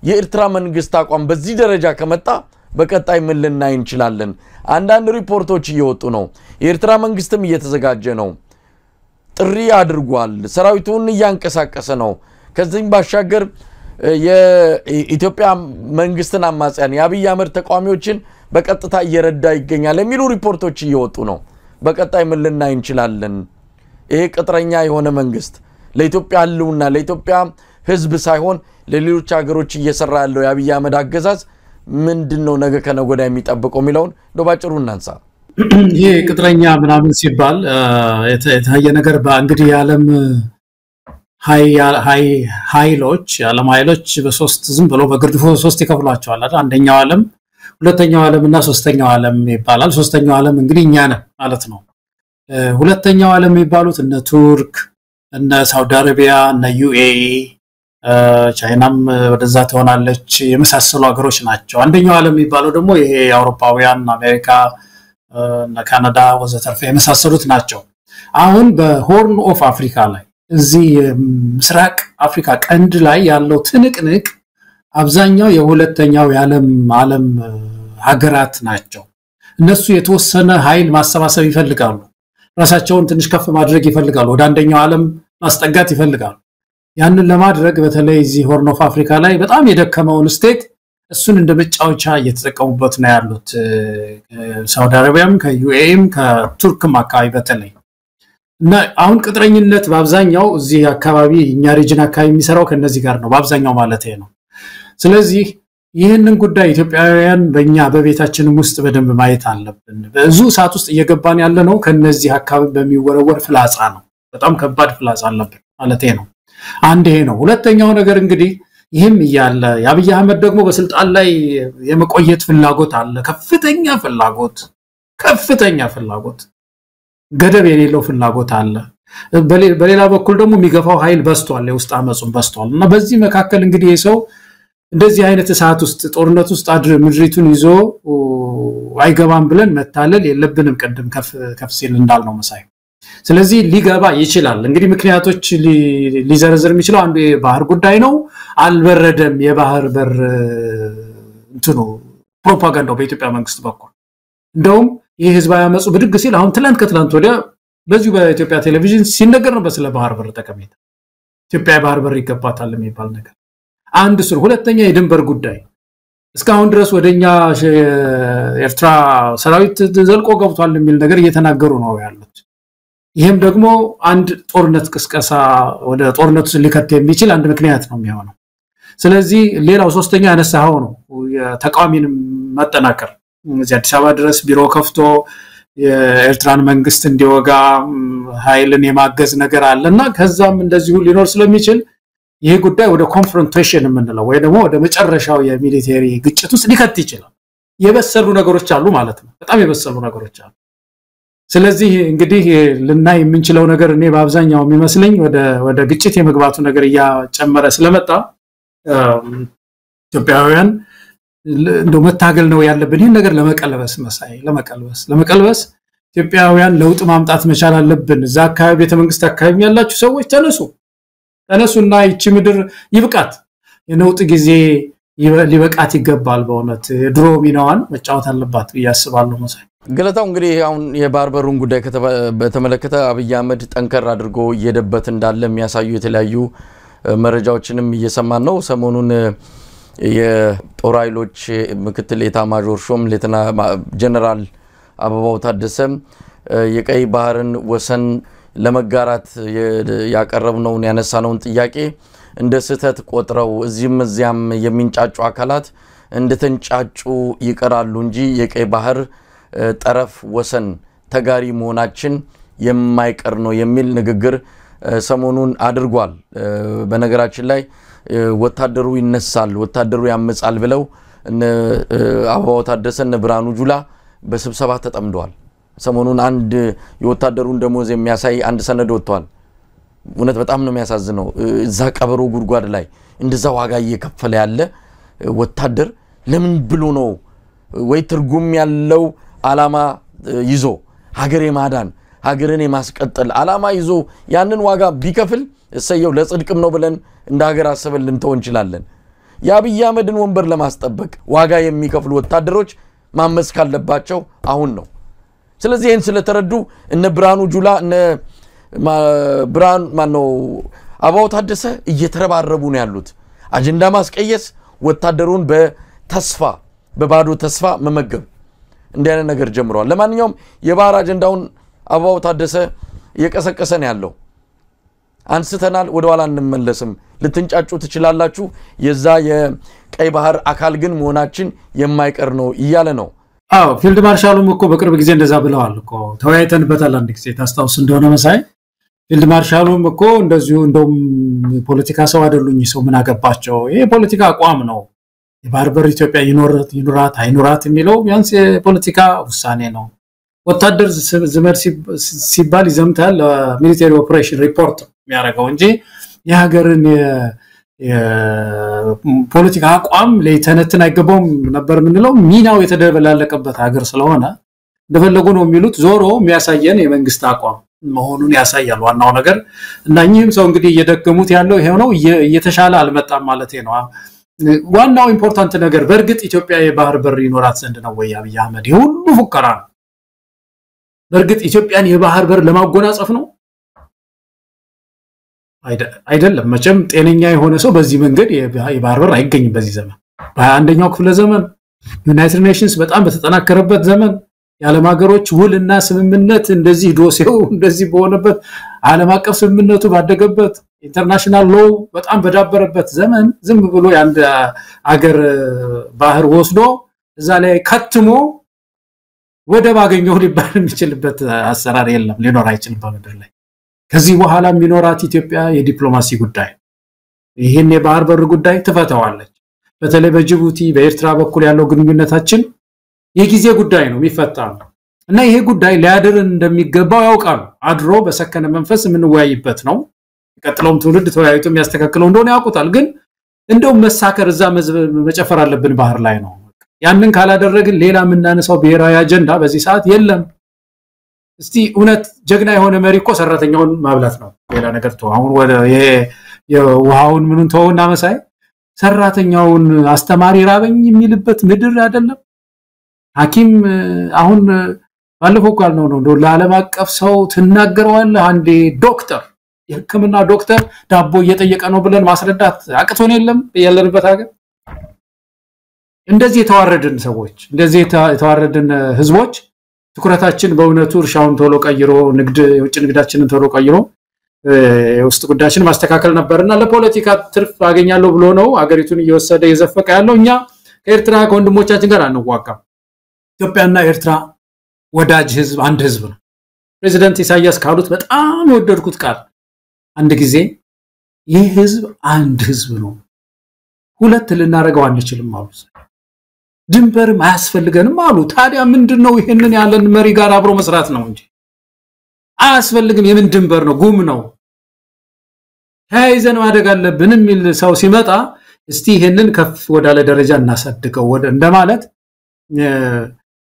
A: የኤርትራ መንግስት አቋም በዚህ ደረጃ ከመጣ በቀጣይ ምን ልናይ እንችላለን አንዳንድ ሪፖርቶች እየወጡ ነው የኤርትራ መንግስትም እየተዘጋጀ ነው ጥሪ አድርጓል ሰራዊቱን ያንቀሳቀሰ ነው ከዚህም ባሻገር የኢትዮጵያ መንግስትን አማጽያን የአብይ አህመድ ተቋሚዎችን በቀጥታ እየረዳ ይገኛል የሚሉ ሪፖርቶች እየወጡ ነው በቀጣይ ምን ልናይ እንችላለን ይሄ ቅጥረኛ የሆነ መንግስት ለኢትዮጵያ ህልውና ለኢትዮጵያ ህዝብ ሳይሆን ለሌሎች ሀገሮች እየሰራ ያለው የአብይ አህመድ አገዛዝ ምንድነው ነገ ከነጎዳ የሚጠብቀው ሚለውን ለባጭሩ እናንሳ
B: ይሄ ቅጥረኛ ምናምን ሲባል የታየ ነገር በእንግዲህ የዓለም ኃይሎች የዓለም ኃይሎች በሶስት ዝም ብሎ በግርድፉ ሶስት ይከፍሏቸዋል አይደል አንደኛው ዓለም ሁለተኛው ዓለምና ሶስተኛው ዓለም ይባላል ሶስተኛው ዓለም እንግዲህ እኛ ነን ማለት ነው ሁለተኛው ዓለም የሚባሉት እነ ቱርክ እነ ሳውዲ አረቢያ እነ ዩኤኢ ቻይናም ወደዛ ተሆናለች የመሳሰሉ ሀገሮች ናቸው አንደኛው ዓለም የሚባለው ደግሞ ይሄ አውሮፓውያን አሜሪካ እና ካናዳ ወዘተርፈ የመሳሰሉት ናቸው አሁን በሆርን ኦፍ አፍሪካ ላይ እዚህ ምስራቅ አፍሪካ ቀንድ ላይ ያለው ትንቅንቅ አብዛኛው የሁለተኛው ዓለም ሀገራት ናቸው እነሱ የተወሰነ ኃይል ማሰባሰብ ይፈልጋሉ ራሳቸውን ትንሽ ከፍ ማድረግ ይፈልጋሉ ወደ አንደኛው ዓለም ማስጠጋት ይፈልጋሉ ያንን ለማድረግ በተለይ እዚህ ሆርን ኦፍ አፍሪካ ላይ በጣም የደከመውን ስቴት እሱን እንደመጫወቻ እየተጠቀሙበት ነው ያሉት ሳውዲ አረቢያም ከዩኤኢም ከቱርክም አካባቢ በተለይ እና አሁን ቅጥረኝነት በአብዛኛው እዚህ አካባቢ እኛ ሪጅን አካባቢ የሚሰራው ከነዚህ ጋር ነው በአብዛኛው ማለት ነው ስለዚህ ይሄንን ጉዳይ ኢትዮጵያውያን በእኛ በቤታችንም ውስጥ በደንብ ማየት አለብን በዙ ሰዓት ውስጥ እየገባን ያለ ነው ከነዚህ አካባቢ በሚወረወር ፍላጻ ነው በጣም ከባድ ፍላጻ አለብን ማለት ነው አንድ ይሄ ነው ሁለተኛው ነገር እንግዲህ ይሄም ይያለ የአብይ አህመድ ደግሞ በስልጣን ላይ የመቆየት ፍላጎት አለ ከፍተኛ ፍላጎት ገደብ የሌለው ፍላጎት አለ በሌላ በኩል ደግሞ የሚገፋው ኃይል በስቷል የውስጥ አመጹን በስቷል እና በዚህ መካከል እንግዲህ የሰው እንደዚህ አይነት እሳት ውስጥ ጦርነት ውስጥ አድር ምድሪቱን ይዞ አይገባም ብለን መታለል የለብንም ቀደም ከፍ ሲል እንዳልነው መሳይ ስለዚህ ሊገባ ይችላል እንግዲህ ምክንያቶች ሊዘረዝር የሚችለው አንዱ የባህር ጉዳይ ነው አልበረደም የባህር በር እንትኑ ፕሮፓጋንዳው በኢትዮጵያ መንግስት በኩል እንደውም ይህ ህዝባዊ አመጹ ብድግ ሲል አሁን ከትላንት ወዲያ በዚሁ በኢትዮጵያ ቴሌቪዥን ሲነገር ነው ስለ ባህር በር ጠቀሜታ ኢትዮጵያ ባህር በር ይገባታል የሚባል ነገር አንድ ስር ሁለተኛ የድንበር ጉዳይ እስካሁን ድረስ ወደኛ ኤርትራ ሰራዊት ዘልቆ ገብቷል የሚል ነገር እየተናገሩ ነው ያሉት ይሄም ደግሞ አንድ ጦርነት ቅስቀሳ ወደ ጦርነት ውስጥ ሊከት የሚችል አንድ ምክንያት ነው የሚሆነው ስለዚህ ሌላው ሶስተኛ ያነሳው ነው የተቃዋሚን ማጠናከር እዚህ አዲስ አበባ ድረስ ቢሮ ከፍቶ የኤርትራን መንግስት እንዲወጋ ኃይልን የማገዝ ነገር አለና ከዛም እንደዚሁ ሊኖር ስለሚችል ይሄ ጉዳይ ወደ ኮንፍሮንቴሽን የምንለው ወይ ደግሞ ወደ መጨረሻው የሚሊተሪ ግጭት ውስጥ ሊከት ይችላል የበሰሉ ነገሮች አሉ ማለት ነው በጣም የበሰሉ ነገሮች አሉ ስለዚህ እንግዲህ ልናይ የምንችለው ነገር እኔ በአብዛኛው የሚመስለኝ ወደ ግጭት የመግባቱ ነገር ያጨመረ ስለመጣ ኢትዮጵያውያን እንደው መታገል ነው ያለብን ይሄን ነገር ለመቀልበስ መሳይ ለመቀልበስ ኢትዮጵያውያን ለውጥ ማምጣት መቻል አለብን እዛ አካባቢ ቤተመንግስት አካባቢ ያላችሁ ሰዎች ተነሱና ይቺ ምድር ይብቃት የነውጥ ጊዜ ሊበቃት ይገባል በእውነት ድሮ ሚናዋን መጫወት አለባት ያስባሉ መሳይ
A: ገለታው እንግዲህ አሁን የባህር በሩን ጉዳይ በተመለከተ አብይ አህመድ ጠንከር አድርጎ እየደበት እንዳለ የሚያሳዩ የተለያዩ መረጃዎችንም እየሰማን ነው ሰሞኑን የጦር ኃይሎች ምክትል ኤታማዦር ሹም ሌተና ጀነራል አበባው ታደሰ የቀይ ባህርን ወሰን ለመጋራት ያቀረብነውን ያነሳነውን ጥያቄ እንደ ስህተት ቆጥረው እዚያም የሚንጫጩ አካላት እንደተንጫጩ ይቀራሉ እንጂ የቀይ ባህር ጠረፍ ወሰን ተጋሪ መሆናችን የማይቀር ነው የሚል ንግግር ሰሞኑን አድርጓል በነገራችን ላይ ወታደሩ ይነሳል ወታደሩ ያመጻል ብለው አበባው ታደሰ ብርሃኑ ጁላ በስብሰባ ተጠምደዋል ሰሞኑን አንድ የወታደሩን ደሞዝ የሚያሳይ አንድ ሰነድ ወጥቷል እውነት በጣም ነው የሚያሳዝነው እዛ ቀበሮ ጉድጓድ ላይ እንደዛ ዋጋ እየከፈለ ያለ ወታደር ለምን ብሎ ነው ወይ ትርጉም ያለው አላማ ይዞ ሀገር የማዳን ሀገርን የማስቀጠል አላማ ይዞ ያንን ዋጋ ቢከፍል እሰየው ለጽድቅም ነው ብለን እንደ ሀገር አሰበን ልንተው እንችላለን የአብይ አህመድን ወንበር ለማስጠበቅ ዋጋ የሚከፍሉ ወታደሮች ማመስ ካለባቸው አሁን ነው ስለዚህ ይሄን ስለተረዱ እነ ብርሃኑ ጁላ እነ ብርሃን ማነው አበባው ታደሰ እየተረባረቡ ነው ያሉት አጀንዳ ማስቀየስ ወታደሩን በተስፋ በባዶ ተስፋ መመገብ እንደነ ነገር ጀምሯል ለማንኛውም የባህር አጀንዳውን አበባው ታደሰ እየቀሰቀሰን ያለው አንስተናል ወደ ኋላ እንመለስም ልትንጫጩ ትችላላችሁ የዛ የቀይ ባህር አካል ግን መሆናችን የማይቀር ነው ይያለ ነው
B: አዎ ፊልድ ማርሻሉም እኮ በቅርብ ጊዜ እንደዛ ብለዋል እኮ ተወያይተንበታል አንድ ጊዜ ታስታውስ እንደሆነ መሳይ ፊልድ ማርሻሉም እኮ እንደዚሁ እንደውም ፖለቲካ ሰው አይደሉኝ ሰው ምን አገባቸው ይሄ ፖለቲካ አቋም ነው የባህር በር ኢትዮጵያ ይኖራት አይኖራት የሚለው ቢያንስ የፖለቲካ ውሳኔ ነው ወታደር ዝመር ሲባል ይዘምታል ሚሊተሪ ኦፕሬሽን ሪፖርት የሚያደርገው እንጂ የሀገርን የፖለቲካ አቋም ለይተነትን አይገባውም ነበር ምንለው ሚናው የተደበላለቀበት ሀገር ስለሆነ እንደፈለጉ ነው የሚሉት ዞሮ የሚያሳየን የመንግስት አቋም መሆኑን ያሳያል ዋናው ነገር እና እኚህም ሰው እንግዲህ እየደገሙት ያለው ይሄው ነው እየተሻለ አልመጣም ማለት ነው ዋናው ኢምፖርታንት ነገር በርግጥ ኢትዮጵያ የባህር በር ይኖራት ዘንድ ነው ወይ አብይ አህመድ ሁሉ ፉከራ ነው በርግጥ ኢትዮጵያን የባህር በር ለማጎናጸፍ ነው አይደለም መቼም ጤነኛ የሆነ ሰው በዚህ መንገድ የባህር በር አይገኝም በዚህ ዘመን በ21ኛው ክፍለ ዘመን ዩናይትድ ኔሽንስ በጣም በተጠናከረበት ዘመን የዓለም ሀገሮች ውልና ስምምነት እንደዚህ ዶሴው እንደዚህ በሆነበት ዓለም አቀፍ ስምምነቱ ባደገበት ኢንተርናሽናል ሎው በጣም በዳበረበት ዘመን ዝም ብሎ ያንድ ሀገር ባህር ወስዶ እዛ ላይ ከትሞ ወደ ባገኘው ሊባል የሚችልበት አሰራር የለም ሊኖር አይችልም በመድር ላይ ከዚህ በኋላ የሚኖራት ኢትዮጵያ የዲፕሎማሲ ጉዳይ ይሄን የባህር በር ጉዳይ ተፈታዋለች በተለይ በጅቡቲ በኤርትራ በኩል ያለው ግንኙነታችን የጊዜ ጉዳይ ነው የሚፈታው እና ይሄ ጉዳይ ሊያድርን እንደሚገባው ያውቃሉ አድሮ በሰከነ መንፈስ ምንወያይበት ነው የቀጥለውም ትውልድ ተወያይቶ የሚያስተካክለው እንደሆነ ያውቁታል ግን እንደው መሳከር እዛ መጨፈር አለብን ባህር ላይ ነው ያንን ካላደረግን ሌላ ምናነሳው ብሔራዊ አጀንዳ በዚህ ሰዓት የለም እስቲ እውነት ጀግና የሆነ መሪ እኮ ሰራተኛውን ማብላት ነው ሌላ ነገር ተው አሁን ወደ ይሄ የውሃውን ምኑን ተውና መሳይ ሰራተኛውን አስተማሪ ራበኝ የሚልበት ምድር አይደለም ሐኪም አሁን ባለፈው ቃል ነው ለዓለም አቀፍ ሰው ተናገረዋለህ አንዴ ዶክተር የህክምና ዶክተር ዳቦ እየጠየቀ ነው ብለን ማስረዳት አቅቶን የለም ያለንበት ሀገር እንደዚህ የተዋረድን ሰዎች እንደዚህ የተዋረድን ህዝቦች ትኩረታችን በእውነቱ እርሻውን ቶሎ ቀይሮ ንግድ የውጭ ንግዳችንን ቶሎ ቀይሮ የውስጥ ጉዳያችን ማስተካከል ነበርና ለፖለቲካ ትርፍ አገኛለሁ ብሎ ነው አገሪቱን እየወሰደ የዘፈቀ ያለው እኛ ከኤርትራ ከወንድሞቻችን ጋር አንዋጋም ኢትዮጵያና ኤርትራ ወዳጅ ህዝብ አንድ ህዝብ ነው ፕሬዝዳንት ኢሳያስ ካሉት በጣም ወደድኩት ቃል አንድ ጊዜ ይህ ህዝብ አንድ ህዝብ ነው ሁለት ልናረጋው አንችልም አሉ ድንበርም አያስፈልገንም አሉ ታዲያ ምንድነው ይሄንን ያለን መሪ ጋር አብሮ መስራት ነው እንጂ አያስፈልግም የምን ድንበር ነው ጉም ነው ሃይዘን ማደግ አለብን የሚል ሰው ሲመጣ እስቲ ይሄንን ከፍ ወዳለ ደረጃ እናሳድገው ወደ እንደማለት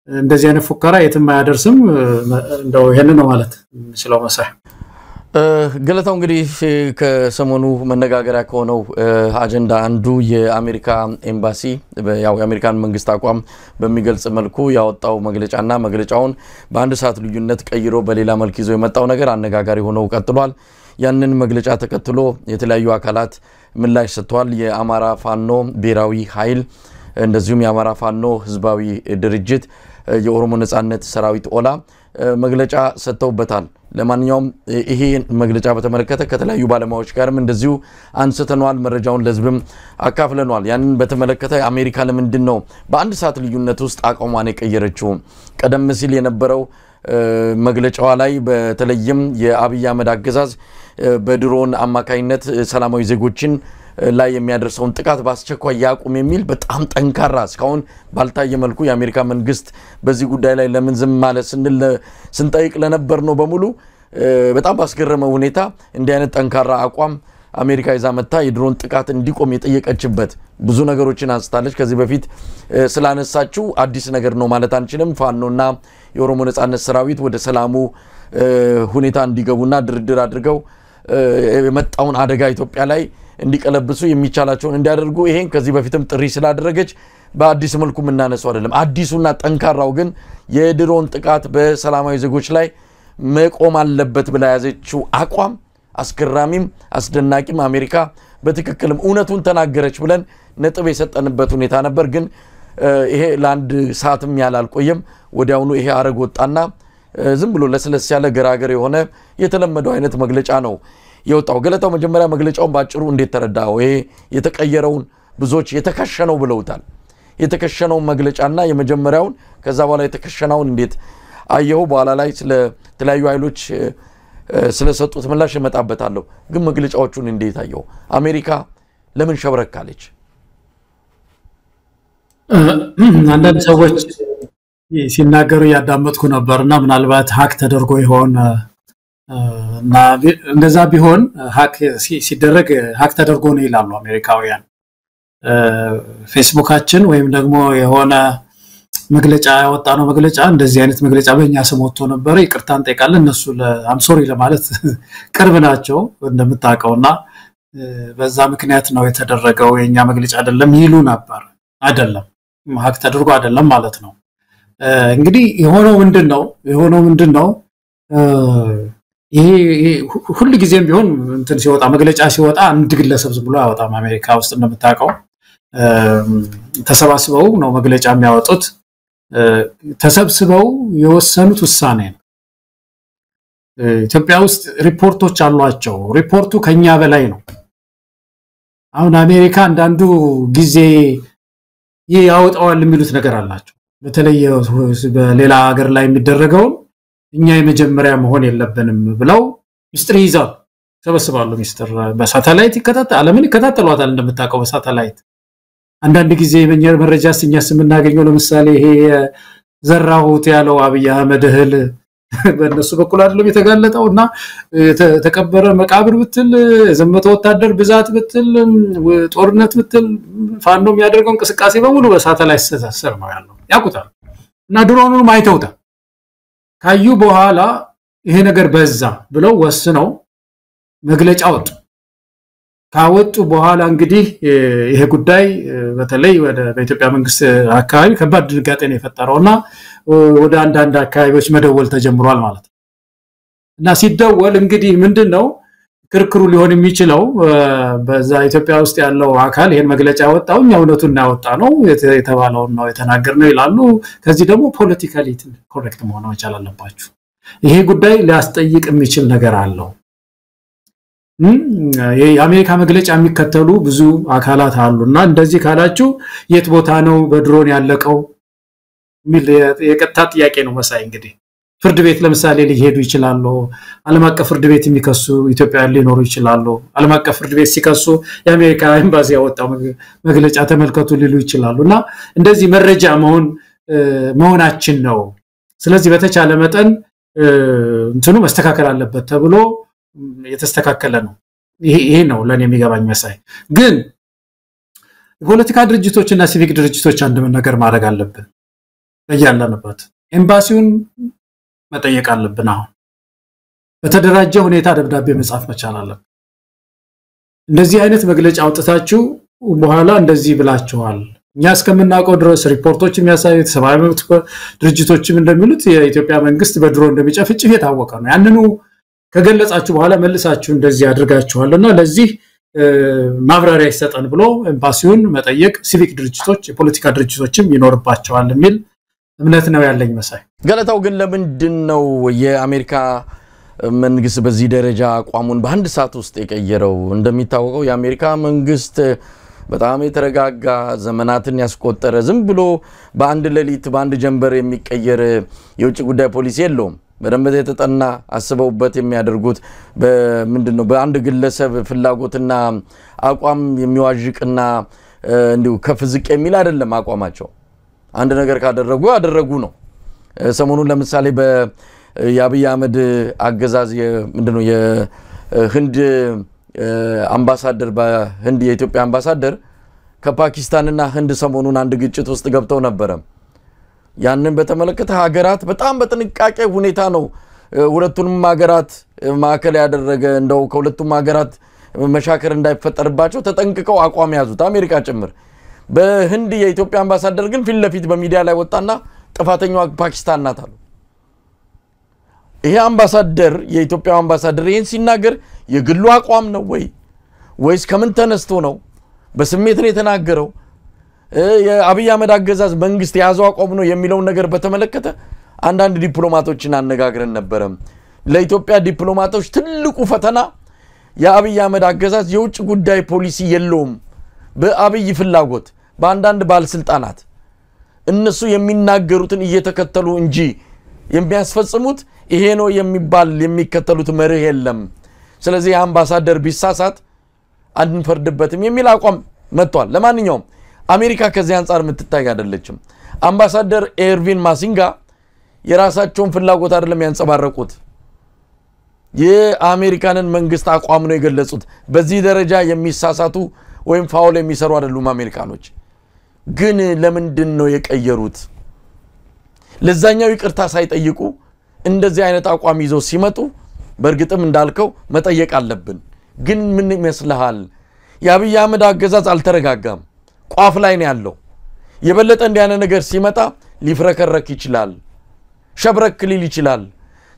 B: እንደዚህ አይነት ፉከራ የትም አያደርስም እንደው ይሄንን ነው ማለት ስለው መሳይ
A: ገለታው እንግዲህ ከሰሞኑ መነጋገሪያ ከሆነው አጀንዳ አንዱ የአሜሪካ ኤምባሲ ያው የአሜሪካን መንግስት አቋም በሚገልጽ መልኩ ያወጣው መግለጫና መግለጫውን በአንድ ሰዓት ልዩነት ቀይሮ በሌላ መልኩ ይዞ የመጣው ነገር አነጋጋሪ ሆኖ ቀጥሏል ያንን መግለጫ ተከትሎ የተለያዩ አካላት ምላሽ ሰጥተዋል የአማራ ፋኖ ብሔራዊ ኃይል እንደዚሁም የአማራ ፋኖ ህዝባዊ ድርጅት የኦሮሞ ነጻነት ሰራዊት ኦላ መግለጫ ሰጥተውበታል ለማንኛውም ይሄ መግለጫ በተመለከተ ከተለያዩ ባለሙያዎች ጋርም እንደዚሁ አንስተናል መረጃውን ለዝብም አካፍለናል ያንን በተመለከተ አሜሪካ ለምንድነው በአንድ ሰዓት ልዩነት ውስጥ አቋሟን የቀየረችው ቀደም ሲል የነበረው መግለጫዋ ላይ በተለይም የአብይ አህመድ አገዛዝ በድሮን አማካይነት ሰላማዊ ዜጎችን ላይ የሚያደርሰውን ጥቃት በአስቸኳይ ያቁም የሚል በጣም ጠንካራ እስካሁን ባልታየ መልኩ የአሜሪካ መንግስት በዚህ ጉዳይ ላይ ለምን ዝም ማለት ስንጠይቅ ለነበር ነው በሙሉ በጣም ባስገረመ ሁኔታ እንዲህ አይነት ጠንካራ አቋም አሜሪካ ይዛ መጣ የድሮን ጥቃት እንዲቆም የጠየቀችበት ብዙ ነገሮችን አንስታለች ከዚህ በፊት ስላነሳችው አዲስ ነገር ነው ማለት አንችልም ፋኖና የኦሮሞ ነጻነት ሰራዊት ወደ ሰላሙ ሁኔታ እንዲገቡና ድርድር አድርገው የመጣውን አደጋ ኢትዮጵያ ላይ እንዲቀለብሱ የሚቻላቸውን እንዲያደርጉ ይሄን ከዚህ በፊትም ጥሪ ስላደረገች በአዲስ መልኩ ምናነሳው አይደለም አዲሱና ጠንካራው ግን የድሮን ጥቃት በሰላማዊ ዜጎች ላይ መቆም አለበት ብላ ያዘችው አቋም አስገራሚም አስደናቂም አሜሪካ በትክክልም እውነቱን ተናገረች ብለን ነጥብ የሰጠንበት ሁኔታ ነበር ግን ይሄ ለአንድ ሰዓትም ያላልቆየም ወዲያውኑ ይሄ አረግ ወጣና ዝም ብሎ ለስለስ ያለ ገራገር የሆነ የተለመደው አይነት መግለጫ ነው የወጣው ገለታው መጀመሪያ መግለጫውን ባጭሩ እንዴት ተረዳው ይሄ የተቀየረውን ብዙዎች የተከሸነው ብለውታል የተከሸነው መግለጫና የመጀመሪያውን ከዛ በኋላ የተከሸነውን እንዴት አየው በኋላ ላይ ስለ ተለያዩ ኃይሎች ስለሰጡት ምላሽ መጣበታለሁ ግን መግለጫዎቹን እንዴት አየው አሜሪካ ለምን ሸብረካለች
B: አንዳንድ ሰዎች ሲናገሩ ያዳመጥኩ ነበርና ምናልባት ሀክ ተደርጎ ይሆን እና እንደዛ ቢሆን ሀክ ሲደረግ ሀክ ተደርጎ ነው ይላሉ አሜሪካውያን ፌስቡካችን ወይም ደግሞ የሆነ መግለጫ ያወጣነው መግለጫ እንደዚህ አይነት መግለጫ በእኛ ስም ወጥቶ ነበር ይቅርታን ጠይቃለን እነሱ ለአም ሶሪ ለማለት ቅርብ ናቸው እንደምታውቀውና በዛ ምክንያት ነው የተደረገው የኛ መግለጫ አይደለም ይሉ ነበር አይደለም ሀክ ተደርጎ አይደለም ማለት ነው እንግዲህ የሆነው ምንድነው ይሄ ሁሉ ጊዜም ቢሆን እንትን ሲወጣ መግለጫ ሲወጣ አንድ ግለሰብ ዝም ብሎ ያወጣም አሜሪካ ውስጥ እንደምታውቀው ተሰባስበው ነው መግለጫ የሚያወጡት ተሰብስበው የወሰኑት ውሳኔ ነው ኢትዮጵያ ውስጥ ሪፖርቶች አሏቸው ሪፖርቱ ከኛ በላይ ነው አሁን አሜሪካ አንዳንዱ ጊዜ ያወጣዋል የሚሉት ነገር አላቸው በተለይ በሌላ ሀገር ላይ የሚደረገው እኛ የመጀመሪያ መሆን የለብንም ብለው ሚስጥር ይዛው ተሰብስባሉ ሚስጥር በሳተላይት ይከታተላል ዓለምን ይከታተሏታል እንደምታውቀው በሳተላይት አንዳንድ ጊዜ መረጃ ሲኛስ የምናገኘው ለምሳሌ ይሄ ዘራሁት ያለው አብይ አህመድ እህል በእነሱ በኩል አይደለም የተጋለጠውና ተከበረ መቃብር ብትል የዘመተ ወታደር ብዛት ብትል ጦርነት ብትል ፋኖ የሚያደርገው እንቅስቃሴ በሙሉ በሳተላይት ተሰሰር ነው ያለው ያቁታል እና ድሮኑን ማይተውታ ካዩ በኋላ ይሄ ነገር በዛ ብለው ወስነው መግለጫ ወጡ ካወጡ በኋላ እንግዲህ ይሄ ጉዳይ በተለይ ወደ በኢትዮጵያ መንግስት አካባቢ ከባድ ድንጋጤ ነው የፈጠረውና ወደ አንዳንድ አካባቢዎች መደወል ተጀምሯል ማለት ነው እና ሲደወል እንግዲህ ምንድነው ክርክሩ ሊሆን የሚችለው በዛ ኢትዮጵያ ውስጥ ያለው አካል ይሄን መግለጫ ያወጣው እውነቱን ያወጣ ነው የተባለው ነው የተናገርነው ይላሉ ከዚህ ደግሞ ፖለቲካሊ ኮሬክት መሆን መቻል አለባችሁ ይሄ ጉዳይ ሊያስጠይቅ የሚችል ነገር አለው የአሜሪካ መግለጫ የሚከተሉ ብዙ አካላት አሉና እንደዚህ ካላችሁ የት ቦታ ነው በድሮን ያለቀው ሚል የቀጥታ ጥያቄ ነው መሳይ እንግዲህ ፍርድ ቤት ለምሳሌ ሊሄዱ ይችላሉ ዓለም አቀፍ ፍርድ ቤት የሚከሱ ኢትዮጵያውያን ሊኖሩ ይችላሉ ዓለም አቀፍ ፍርድ ቤት ሲከሱ የአሜሪካ ኤምባሲ ያወጣው መግለጫ ተመልከቱ ሊሉ ይችላሉና እንደዚህ መረጃ መሆናችን ነው ስለዚህ በተቻለ መጠን እንትኑ መስተካከል አለበት ተብሎ የተስተካከለ ነው ይሄ ነው ለኔ የሚገባኝ መሳይ ግን ፖለቲካ ድርጅቶችና ሲቪክ ድርጅቶች አንድ ነገር ማድረግ አለብን በያለንበት ኤምባሲውን መጠየቅ አለብን አሁን በተደራጀ ሁኔታ ደብዳቤ መጻፍ መቻል አለብን እንደዚህ አይነት መግለጫ አውጥታችሁ በኋላ እንደዚህ ብላችኋል እኛ እስከምናውቀው ድረስ ሪፖርቶች የሚያሳዩት ሰብአዊ መብት ድርጅቶችም እንደሚሉት የኢትዮጵያ መንግስት በድሮን እንደሚጨፍጭፍ የታወቀ ነው ያንኑ ከገለጻችሁ በኋላ መልሳችሁ እንደዚህ አድርጋችኋልና ለዚህ ማብራሪያ ይሰጣን ብሎ ኤምባሲውን መጠየቅ ሲቪክ ድርጅቶች የፖለቲካ ድርጅቶችም ይኖርባቸዋል የሚል እምነት ነው ያለኝ መሳይ
A: ገለታው ግን ለምንድነው የአሜሪካ መንግስት በዚህ ደረጃ አቋሙን በአንድ ሰዓት ውስጥ የቀየረው እንደሚታወቀው የአሜሪካ መንግስት በጣም የተረጋጋ ዘመናትን ያስቆጠረ ዝም ብሎ በአንድ ሌሊት በአንድ ጀንበር የሚቀየር የውጭ ጉዳይ ፖሊሲ የለውም በደንብ የተጠና አስበውበት የሚያደርጉት በምንድነው በአንድ ግለሰብ ፍላጎትና አቋም የሚዋዥቅና እንዲሁ ከፍዝቅ የሚል አይደለም አቋማቸው አንድ ነገር ካደረጉ ነው ሰሞኑን ለምሳሌ በአብይ አህመድ አገዛዝ ምንድነው የህንድ አምባሳደር በህንድ የኢትዮጵያ አምባሳደር ከፓኪስታንና ህንድ ሰሞኑን አንድ ግጭት ውስጥ ገብተው ነበር ያንን በተመለከተ ሀገራት በጣም በጥንቃቄ ሁኔታ ነው ሁለቱንም ሀገራት ማከለ ያደረገ እንደው ከሁለቱም ሀገራት መሻከር እንዳይፈጠርባቸው ተጠንቅቀው አቋም ያዙት አሜሪካ ጭምር በህንድ የኢትዮጵያ አምባሳደር ግን ፊት ለፊት በሚዲያ ላይ ወጣና ጥፋተኛው ፓኪስታን ናት አሉ ይሄ አምባሳደር የኢትዮጵያ አምባሳደር ይሄን ሲናገር የግሉ አቋም ነው ወይስ ከምን ተነስቶ ነው በስሜት ነው የተናገረው የአብይ አህመድ አገዛዝ መንግስት ያዘው አቋም ነው የሚለው ነገር በተመለከተ አንዳንድ ዲፕሎማቶችን አነጋግረን ነበር ለኢትዮጵያ ዲፕሎማቶች ትልቁ ፈተና የአብይ አህመድ አገዛዝ የውጭ ጉዳይ ፖሊሲ የለውም በአብይ ፍላጎት በአንዳንድ ባለስልጣናት እነሱ የሚናገሩትን እየተከተሉ እንጂ የሚያስፈጽሙት ይሄ ነው የሚባል የሚከተሉት መርህ የለም ስለዚህ አምባሳደር ቢሳሳት አንፈርድበትም የሚል አቋም መጥቷል ለማንኛውም አሜሪካ ከዚህ አንፃር የምትታይ አይደለችም አምባሳደር ኤርቪን ማሲንጋ የራሳቸውን ፍላጎት አይደለም ያንጸባረቁት የአሜሪካንን መንግስት አቋም ነው የገለጹት በዚህ ደረጃ የሚሳሳቱ ወይም ፋውል የሚሰሩ አይደሉም አሜሪካኖች ግን ለምንድነው የቀየሩት ለዛኛው ይቅርታ ሳይጠይቁ እንደዚህ አይነት አቋም ይዘው ሲመጡ በርግጥም እንዳልከው መጠየቅ አለብን ግን ምን ይመስልሃል የአብይ አህመድ አገዛዝ አልተረጋጋም ቋፍ ላይ ነው ያለው የበለጠ እንዲያነ ነገር ሲመጣ ሊፍረከረክ ይችላል ሸብረክ ሊል ይችላል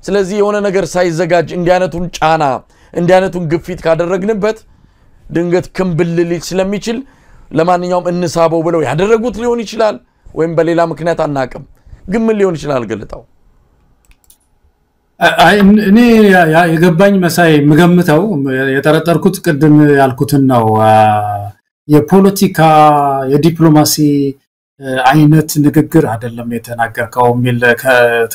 A: ስለዚህ የሆነ ነገር ሳይዘጋጅ እንዲያነቱን ጫና እንዲያነቱን ግፊት ካደረግንበት ድንገት ክንብል ሊል ስለሚችል ለማንኛውም እንሳበው ብለው ያደረጉት ሊሆን ይችላል ወይም በሌላ ምክንያት አናቀም ግን ምን ሊሆን ይችላል ገለታው
B: እኔ የገባኝ መሳይ ምገምተው የተረጠርኩት ቅድም ያልኩትን ነው የፖለቲካ የዲፕሎማሲ አይነት ንግግር አይደለም የተናገርከው ሚል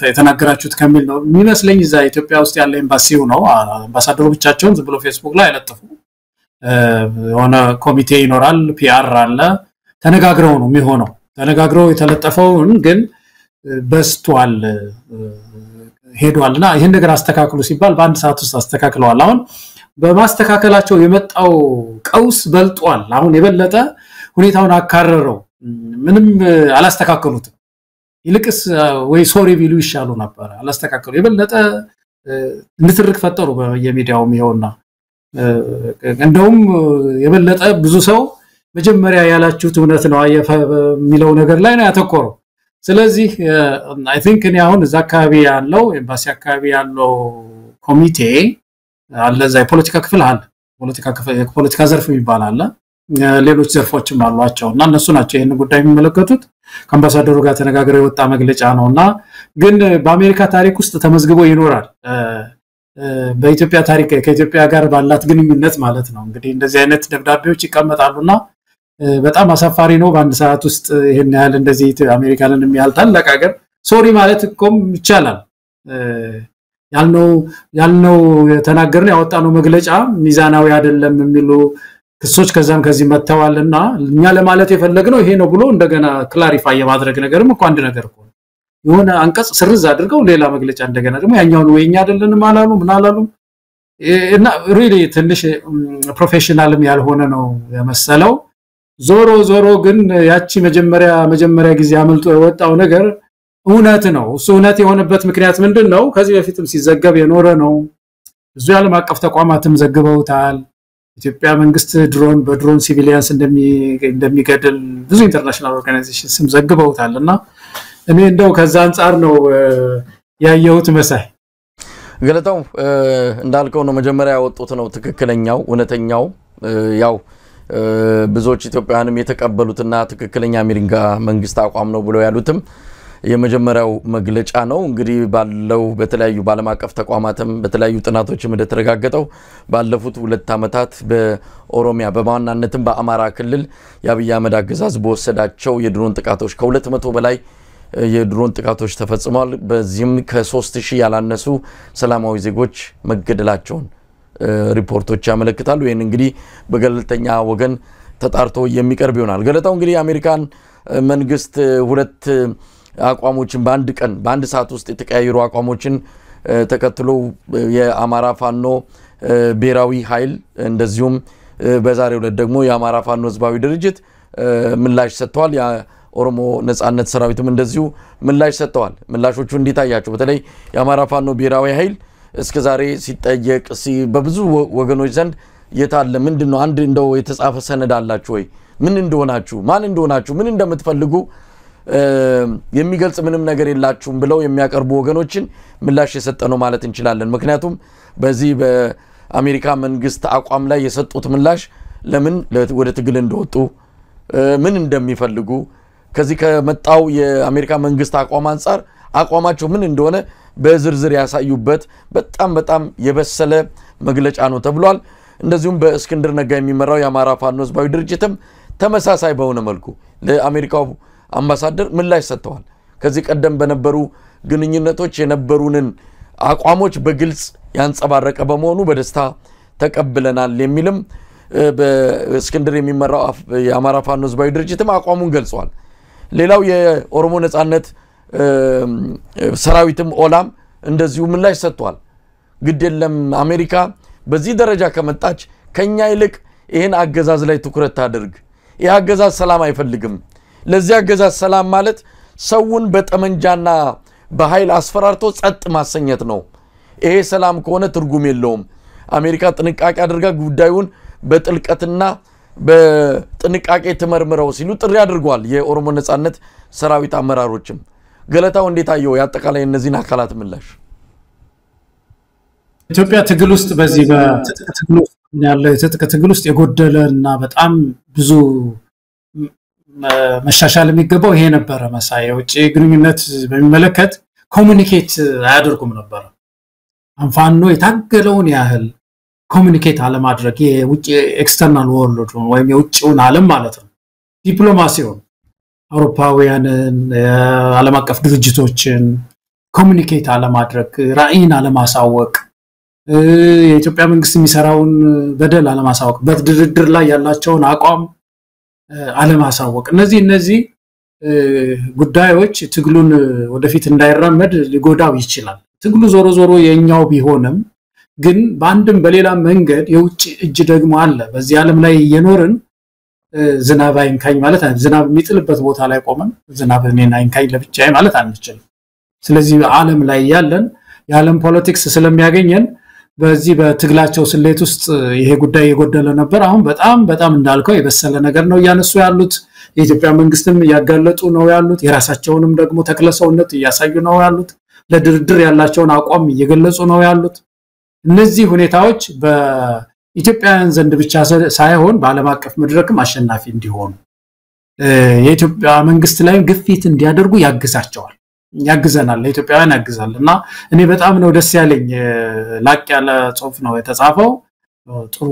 B: የተናገራችሁት ከሚል ነው የሚመስለኝ እዛ ኢትዮጵያ ውስጥ ያለ ኤምባሲው ነው አምባሳደሩ ብቻቸውን ዝም ብሎ ፌስቡክ ላይ አለጥፉ ሆነ ኮሚቴ ይኖራል ፒአር አለ ተነጋግረው ነው የሚሆነው ተነጋግረው የተለጠፈው ግን በስቷል ሄዷልና ይሄን ነገር አስተካክሉ ሲባል በአንድ ሰዓት ውስጥ አስተካክለዋል አሁን በማስተካከላቸው የመጣው ቀውስ በልጧል አሁን የበለጠ ሁኔታውን አካረረው ምንም አላስተካከሉትም ይልቅስ ወይ ሶሪ ቢሉ ይሻሉ ነበር አላስተካከሉ የበለጠ ንትርክ ፈጠሩ በየሚዲያውም ይሆንና እንደውም የበለጠ ብዙ ሰው መጀመሪያ ያላችሁት እውነት ነው የሚለው ነገር ላይ ነው ያተኮረው ስለዚህ አይ ቲንክ እኔ አሁን እዛ አካባቢ ያለው ኤምባሲ አካባቢ ያለው ኮሚቴ አለዛ የፖለቲካ ክፍል አለ ፖለቲካ ዘርፍ ይባላል ሌሎች ዘርፎችም አሏቸውና እነሱ ናቸው ይሄን ጉዳይ የሚመለከቱት ከአምባሳደሩ ጋር ተነጋግረው የወጣ መግለጫ ነውና ግን በአሜሪካ ታሪክ ውስጥ ተመዝግቦ ይኖራል በኢትዮጵያ ታሪክ ከኢትዮጵያ ጋር ባላት ግንኙነት ማለት ነው እንግዲህ እንደዚህ አይነት ደብዳቤዎች ይቀመጣሉና በጣም አሳፋሪ ነው በአንድ ሰዓት ውስጥ ይሄን ያህል እንደዚህ አሜሪካንን የሚያህል ታላቅ ሀገር ሶሪ ማለት እኮም ይቻላል ያልነው የተናገርን ያወጣነው መግለጫ ሚዛናዊ አይደለም የሚሉ ክሶች ከዛም ከዚህ መተዋልና እኛ ለማለት የፈለግነው ይሄ ነው ብሎ እንደገና ክላሪፋይ የማድረግ ነገርም እኮ አንድ ነገር እኮ የሆነ አንቀጽ ስርዝ አድርገው ሌላ መግለጫ እንደገና ደግሞ ያኛውን ወይኛ አይደለንም አላሉ ምን አላሉ እና ሪሊ ትንሽ ፕሮፌሽናልም ያልሆነ ነው የመሰለው ዞሮ ግን ያቺ መጀመሪያ ጊዜ አመልጦ የወጣው ነገር እውነት ነው እሱ እውነት የሆነበት ምክንያት ምንድነው ከዚህ በፊትም ሲዘገብ የኖረ ነው ብዙ ዓለም አቀፍ ተቋማትም ዘግበውታል ኢትዮጵያ መንግስት በድሮን ሲቪሊያንስ እንደሚገድል ብዙ ኢንተርናሽናል ኦርጋናይዜሽንስ ዘግበውታልና እኔ እንደው ከዛ አንፃር ነው ያየሁት መሳይ
A: ገለታው እንዳልከው ነው መጀመሪያ ያወጡት ነው ትክክለኛው እውነተኛው ያው ብዙዎች ኢትዮጵያውያንም የተቀበሉትና ትክክለኛ አሜሪካ መንግስት አቋም ነው ብሎ ያሉትም የመጀመሪያው መግለጫ ነው እንግዲህ ባለው በተለያዩ ባለም አቀፍ ተቋማትም በተለያዩ ጥናቶችም እንደተረጋገጠው ባለፉት 2 አመታት በኦሮሚያ በማናነትም በአማራ ክልል የአብይ አህመድ አገዛዝ በወሰዳቸው የድሮን ጥቃቶች ከ200 በላይ የድሮን ጥቃቶች ተፈጽመዋል በዚህም ከ3000 ያላነሱ ሰላማዊ ዜጎች መገደላቸውን ሪፖርቶች ያመለክታሉ ይሄን እንግዲህ በገለልተኛ ወገን ተጣርቶ የሚቀርብ ይሆናል ገለታው እንግዲህ አሜሪካን መንግስት 2 አቋሞችን በአንድ ሰዓት ውስጥ የተቀያየሩ አቋሞችን ተከትሎ የአማራ ፋኖ ብሔራዊ ኃይል እንደዚሁም በዛሬው ዕለት ደግሞ የአማራ ፋኖ ህዝባዊ ድርጅት ምላሽ ሰጥተዋል የኦሮሞ ነጻነት ሰራዊትም እንደዚሁ ምላሽ ሰጥተዋል ምላሾቹ እንዲታያቸው በተለይ የአማራ ፋኖ ብሔራዊ ኃይል እስከዛሬ ሲጠየቅ በብዙ ወገኖች ዘንድ የታለ ምንድነው አንድ እንደው የተጻፈ ሰነድ አላችሁ ወይ ምን እንደሆናችሁ ማን እንደሆናችሁ ምን እንደምትፈልጉ የሚገልጽ ምንም ነገር የላችሁም ብለው የሚያቀርቡ ወገኖችን ምላሽ የሰጠነው ማለት እንችላለን ምክንያቱም በዚህ በአሜሪካ መንግስት አቋም ላይ የሰጡት ምላሽ ለምን ወደ ትግል እንደወጡ ምን እንደሚፈልጉ ከዚህ ከመጣው የአሜሪካ መንግስት አቋም አንፃር አቋማቸው ምን እንደሆነ በዝርዝር ያሳዩበት በጣም የበሰለ መግለጫ ነው ተብሏል እንደዚሁም በእስክንድር ነጋ የሚመራው የአማራ ፋኖ ህዝባዊ ድርጅትም ተመሳሳይ በሆነ መልኩ ለአሜሪካው አምባሳደር ምላሽ ሰጥተዋል ከዚህ ቀደም በነበሩ ግንኙነቶች የነበሩንን አቋሞች በግልጽ ያንጸባረቀ በመሆኑ በደስታ ተቀብለናል የሚልም በእስክንድር የሚመራው የአማራ ፋኖ ህዝባዊ ድርጅትም አቋሙን ገልጿል ሌላው የኦሮሞ ነጻነት ሰራዊትም ኦላም እንደዚሁ ምላሽ ሰጥቷል ግድለም አሜሪካ በዚህ ደረጃ ከመጣች ከኛ ይልቅ ይሄን አገዛዝ ላይ ትኩረት ታደርግ ይሄ አገዛዝ ሰላም አይፈልግም ለዚህ አገዛዝ ሰላም ማለት ሰውን በጠመንጃና በኃይል አስፈራርቶ ጸጥ ማሰኘት ነው ይሄ ሰላም ከሆነ ትርጉም የለውም አሜሪካ ጥንቃቄ አድርጋ ጉዳዩን በጥልቀትና በጥንቃቄ ተመርምረው ሲሉ ጥሪ አድርጓል የኦሮሞ ነጻነት ሰራዊት አመራሮችም ገለታው እንዴት አየው ያጠቃላይ እነዚህን አካላት ምላሽ
B: ኢትዮጵያ ትግል ውስጥ በዚህ በትጥቅ ትግል ውስጥ የጎደለና በጣም ብዙ መሻሻል የሚገባው ይሄ ነበር መሳይ የውጭ ግንኙነት በሚመለከት ኮሙኒኬት አያደርጉም ነበር አንፋኖ የታገለውን ያህል ኮሙኒኬት አለማድረግ የውጭ ኤክስተርናል ወርልድ ወይም የውጭውን ዓለም ማለት ነው ዲፕሎማሲውን አውሮፓውያንን ዓለም አቀፍ ድርጅቶችን ኮሙኒኬት አለማድረግ ራዕይን አለማሳወቅ የኢትዮጵያ መንግስት የሚሰራውን በደል አለማሳወቅ በድርድር ላይ ያላቸውን አቋም አለማሳወቅ እነዚህ ጉዳዮች ትግሉን ወደፊት እንዳይራመድ ሊጎዳው ይችላል ትግሉ ዞሮ ዞሮ የኛው ቢሆንም ግን በአንድም በሌላ መንገድ የውጭ እጅ ደግሞ አለ በዚህ ዓለም ላይ እየኖርን ዝናብ አይንካኝ ማለት ዝናብ የሚጥልበት ቦታ ላይ ቆመን ዝናብ እኔን አይንካኝ ለብቻዬ ማለት አንችልም ስለዚህ ዓለም ላይ ያለን የዓለም ፖለቲክስ ስለሚያገኘን በዚህ በትግላቸው ስሌት ውስጥ ይሄ ጉዳይ የጎደለ ነበር አሁን በጣም እንዳልከው የበሰለ ነገር ነው ያነሱ ያሉት የኢትዮጵያ መንግስትም ያጋለጡ ነው ያሉት የራሳቸውንም ደግሞ ተክለሰውነት ያሳዩ ነው ያሉት ለድርድር ያላቸውን አቋም እየገለጹ ነው ያሉት እነዚህ ሁኔታዎች በኢትዮጵያውያን ዘንድ ብቻ ሳይሆን በዓለም አቀፍ መድረክም አሸናፊ እንዲሆኑ የኢትዮጵያ መንግስት ላይ ግፊት እንዲያደርጉ ያግዘናል ለኢትዮጵያውያን ያግዛልና እኔ በጣም ነው ደስ ያለኝ ላቅ ያለ ጽሁፍ ነው የተጻፈው ጥሩ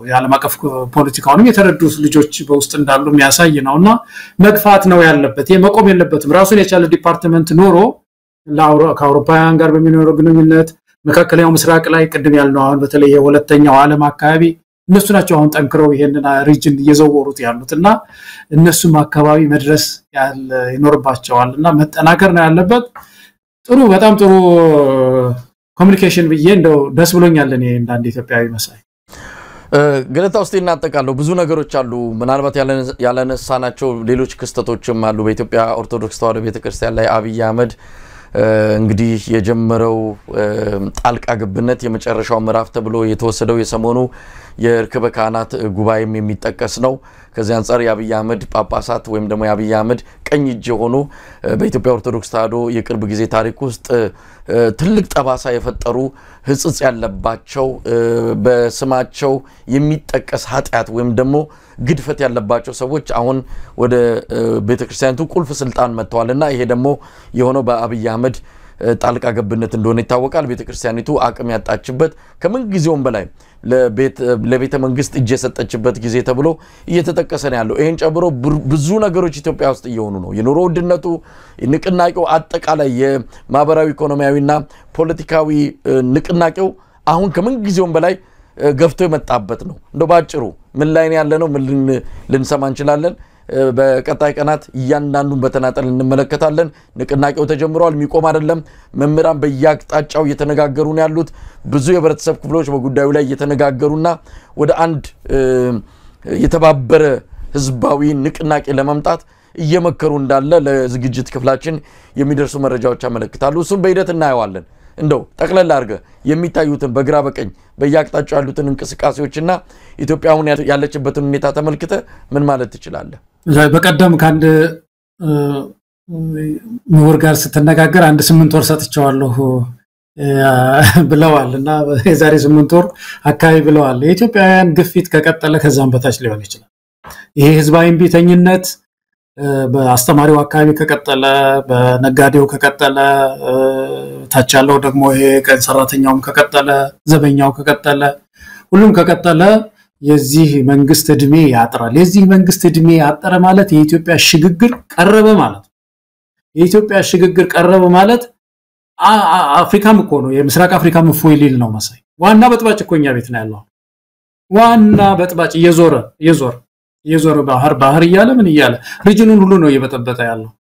B: የዓለም አቀፍ ፖለቲካውንም የተረዱት ልጆች በውስጥ እንዳሉ የሚያሳይ ነውና መግፋት ነው ያለበት የመቆም የለበትም ራሱን የቻለ ዲፓርትመንት ኖሮ ከአውሮፓውያን ጋር በሚኖረው ግንኙነት መካከለኛው ምስራቅ ላይ ቀደም ያልነው አሁን በተለይ የሁለተኛው ዓለም አካባቢ እነሱ ናቸው አሁን ጠንክረው ይሄንን ሪጅን እየዘወሩት ያሉትና እነሱም አካባቢ መድረስ ይኖርባቸዋልና መጠናከር ነው ያለበት ጥሩ በጣም ጥሩ ኮሙኒኬሽን ብዬ እንደው ደስ ብሎኛል እኔ እንዳንድ ኢትዮጵያዊ መሳይ
A: ገለታ ውስጥ እናጠቃለው ብዙ ነገሮች አሉ ምናልባት ያለነሳናቸው ሌሎች ክስተቶችም አሉ በኢትዮጵያ ኦርቶዶክስ ተዋሕዶ ቤተክርስቲያን ላይ አብይ አህመድ እንግዲህ የጀመረው ጣልቃ ገብነት የመጨረሻው ምዕራፍ ተብሎ የተወሰደው የሰሞኑ የርክበ ካህናት ጉባኤም የሚጠቀስ ነው ከዚህ አንፃር የአብይ አህመድ ጳጳሳት ወይም ደግሞ የአብይ አህመድ ቀኝ እጅ ሆኖ በኢትዮጵያ ኦርቶዶክስ ተዋሕዶ የቅርብ ጊዜ ታሪክ ውስጥ ትልቅ ጠባሳ የፈጠሩ ህጽጽ ያለባቸው በስማቸው የሚጠቀስ ኃጢያት ወይም ደግሞ ግድፈት ያለባቸው ሰዎች አሁን ወደ ቤተክርስቲያኒቱ ቁልፍ ስልጣን መጥተዋልና ይሄ ደግሞ የሆነው በአብይ አህመድ ጣልቃ ገብነት እንደሆነ ይታወቃል ቤተክርስቲያኒቱ አቅም ያጣችበት ከምን ጊዜውም በላይ ለቤተ መንግስት እጅ የሰጠችበት ጊዜ ተብሎ እየተጠቀሰ ነው ያለው ይሄን ጨምሮ ብዙ ነገሮች ኢትዮጵያ ውስጥ እየሆኑ ነው የኑሮ ውድነቱ ንቅናቄው አጠቃላይ የማህበራዊ ኢኮኖሚያዊና ፖለቲካዊ ንቅናቄው አሁን ከምን ጊዜውም በላይ ገፍቶ የመጣበት ነው እንደው ባጭሩ ምን ላይ ነው ያለነው ምን ልንሰማ እንችላለን በቀጣይ ቀናት እያንዳንዱን በተናጠል እንመለከታለን ንቅናቄው ተጀምሯል የሚቆም አይደለም መምራን በያቅጣጫው እየተነጋገሩ ነው ያሉት ብዙ የህብረተሰብ ክፍሎች በጉዳዩ ላይ እየተነጋገሩና ወደ አንድ የተባበረ ህዝባዊ ንቅናቄ ለማምጣት እየመከሩ እንዳለ ለዝግጅት ክፍላችን የሚደርሱ መረጃዎች ያመለክታሉ እሱም በሂደት እናየዋለን እንደው ጠቅለል አድርገ የሚታዩትን በግራ በቀኝ በያቅጣጫው ያሉትን እንቅስቃሴዎችና ኢትዮጵያውን ያለችበትን ሁኔታ ተመልክተ ምን ማለት ትችላለህ
B: በቀደም ካንድ ምሁር ጋር ስትነጋገር አንድ 8 ወር ሰጥቻለሁ ብለዋልና የዛሬ 8 ወር አካባቢ ብለዋል የኢትዮጵያውያን ግፊት ከቀጠለ ከዛም በታች ሊሆን ይችላል ይሄ ህዝባዊ ቢተኝነት በአስተማሪው አካባቢ ከቀጠለ በነጋዴው ከቀጠለ ታቻለው ደግሞ ይሄ ቀን ሰራተኛውም ከቀጠለ ዘበኛው ከቀጠለ ሁሉም ከቀጠለ የዚህ መንግስት እድሜ ያጥራል የዚህ መንግስት እድሜ ያጠረ ማለት የኢትዮጵያ ሽግግር ቀረበ ማለት የኢትዮጵያ ሽግግር ቀረበ ማለት አፍሪካም እኮ ነው የምስራቅ አፍሪካም ፎይ ሊል ነው መሳይ ዋና በጥባጭ እኮኛ ቤት ነው ያለው ዋና በጥባጭ የዞረ ባህር ይያለ ምን ይያለ ሪጅኑን ሁሉ ነው እየበጠበጠ ያለው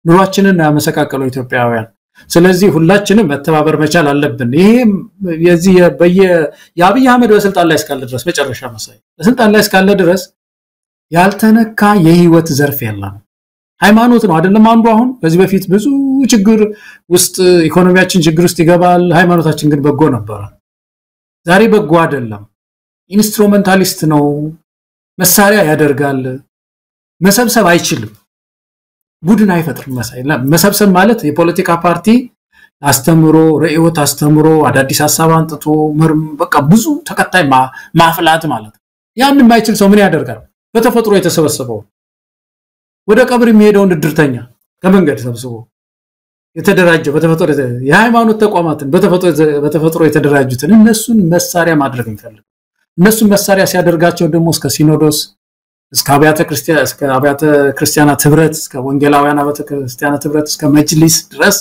B: ኑሯችንን ያመሰቃቀለው ኢትዮጵያውያን ስለዚህ ሁላችንም መተባበር መቻል አለብን ይሄ የዚህ የአብይ አህመድ በስልጣን ላይ እስካለ ድረስ መጨረሻ መሳይ በስልጣን ላይ እስካለ ድረስ ያልተነካ የህይወት ዘርፍ የለም ሃይማኖት ነው አይደለም አንዱ አሁን በዚህ በፊት ብዙ ችግር ውስጥ ኢኮኖሚያችን ችግር ውስጥ ይገባል ሃይማኖታችን ግን በጎ ነበር ዛሬ በጎ አይደለም ኢንስትሩሜንታሊስት ነው መሳሪያ ያደርጋል መሰብሰብ አይችልም ቡድን አይፈጥርም መሰብሰብ ማለት የፖለቲካ ፓርቲ አስተምሮ ርዕዮት አስተምሮ አዳዲስ ሐሳብ አንጥቶ በቃ ብዙ ተከታይ ማፍላት ማለት ያን የማይችል ሰው ምን ያደርጋል በተፈጥሮ የተሰበሰበው ወደ ቀብር የሚሄደው ድርተኛ ከመንገድ ሰብስቦ የተደራጀው በተፈጥሮ የሃይማኖት ተቋማትን በተፈጥሮ የተደራጁትን እነሱን መሳሪያ ማድረግ ይፈልጋል እነሱን መሳሪያ ሲያደርጋቸው ደግሞ እስከ ሲኖዶስ እስከ አብያተ ክርስቲያናት ህብረት እስከ ወንጌላውያን አብያተ ክርስቲያናት ህብረት እስከ መጅሊስ ድረስ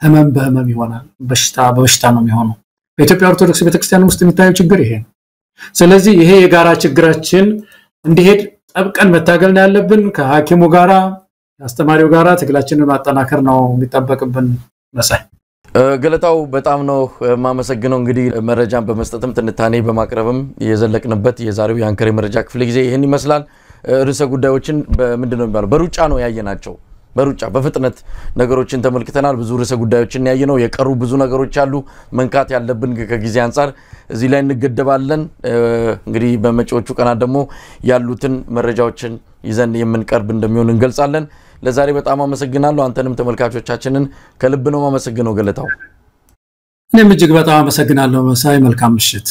B: ህመም ይሆናል በሽታ ነው የሚሆነው በኢትዮጵያ ኦርቶዶክስ ቤተክርስቲያን ውስጥ የሚታየው ችግር ይሄ ነው ስለዚህ ይሄ የጋራ ችግራችን እንዲሄድ ጠብቀን መታገል ያለብን ከሐኪሙ ጋራ አስተማሪው ጋራ ትግላችንን ማጠናከር ነው የሚጠበቅብን መሳይ
A: ገለታው በጣም ነው ማመሰግነው እንግዲህ መረጃን በመስጠትም ትንታኔ በማቅረብም የዘለቅንበት የዛሬው የአንከር መረጃ ክፍለ ጊዜ ይሄን ይመስላል ርዕሰ ጉዳዮችን በምንድነው የሚባለው በሩጫ ነው ያየናቸው በሩጫ በፍጥነት ነገሮችን ተመልክተናል ብዙ ርዕሰ ጉዳዮችን ያየነው የቀሩ ብዙ ነገሮች አሉ መንካት ያለብን ከጊዜ አንፃር እዚህ ላይ እንገደባለን እንግዲህ በመጪዎቹ ቀናት ደግሞ ያሉትን መረጃዎችን ይዘን የምንቀርብ እንደሚሆን እንገልጻለን ለዛሬ በጣም አመሰግናለሁ አንተንም ተመልካቾቻችንን ከልብ ነው ማመሰግነው ገለታው
B: እኔም እጅግ በጣም አመሰግናለሁ መሳይ መልካም ምሽት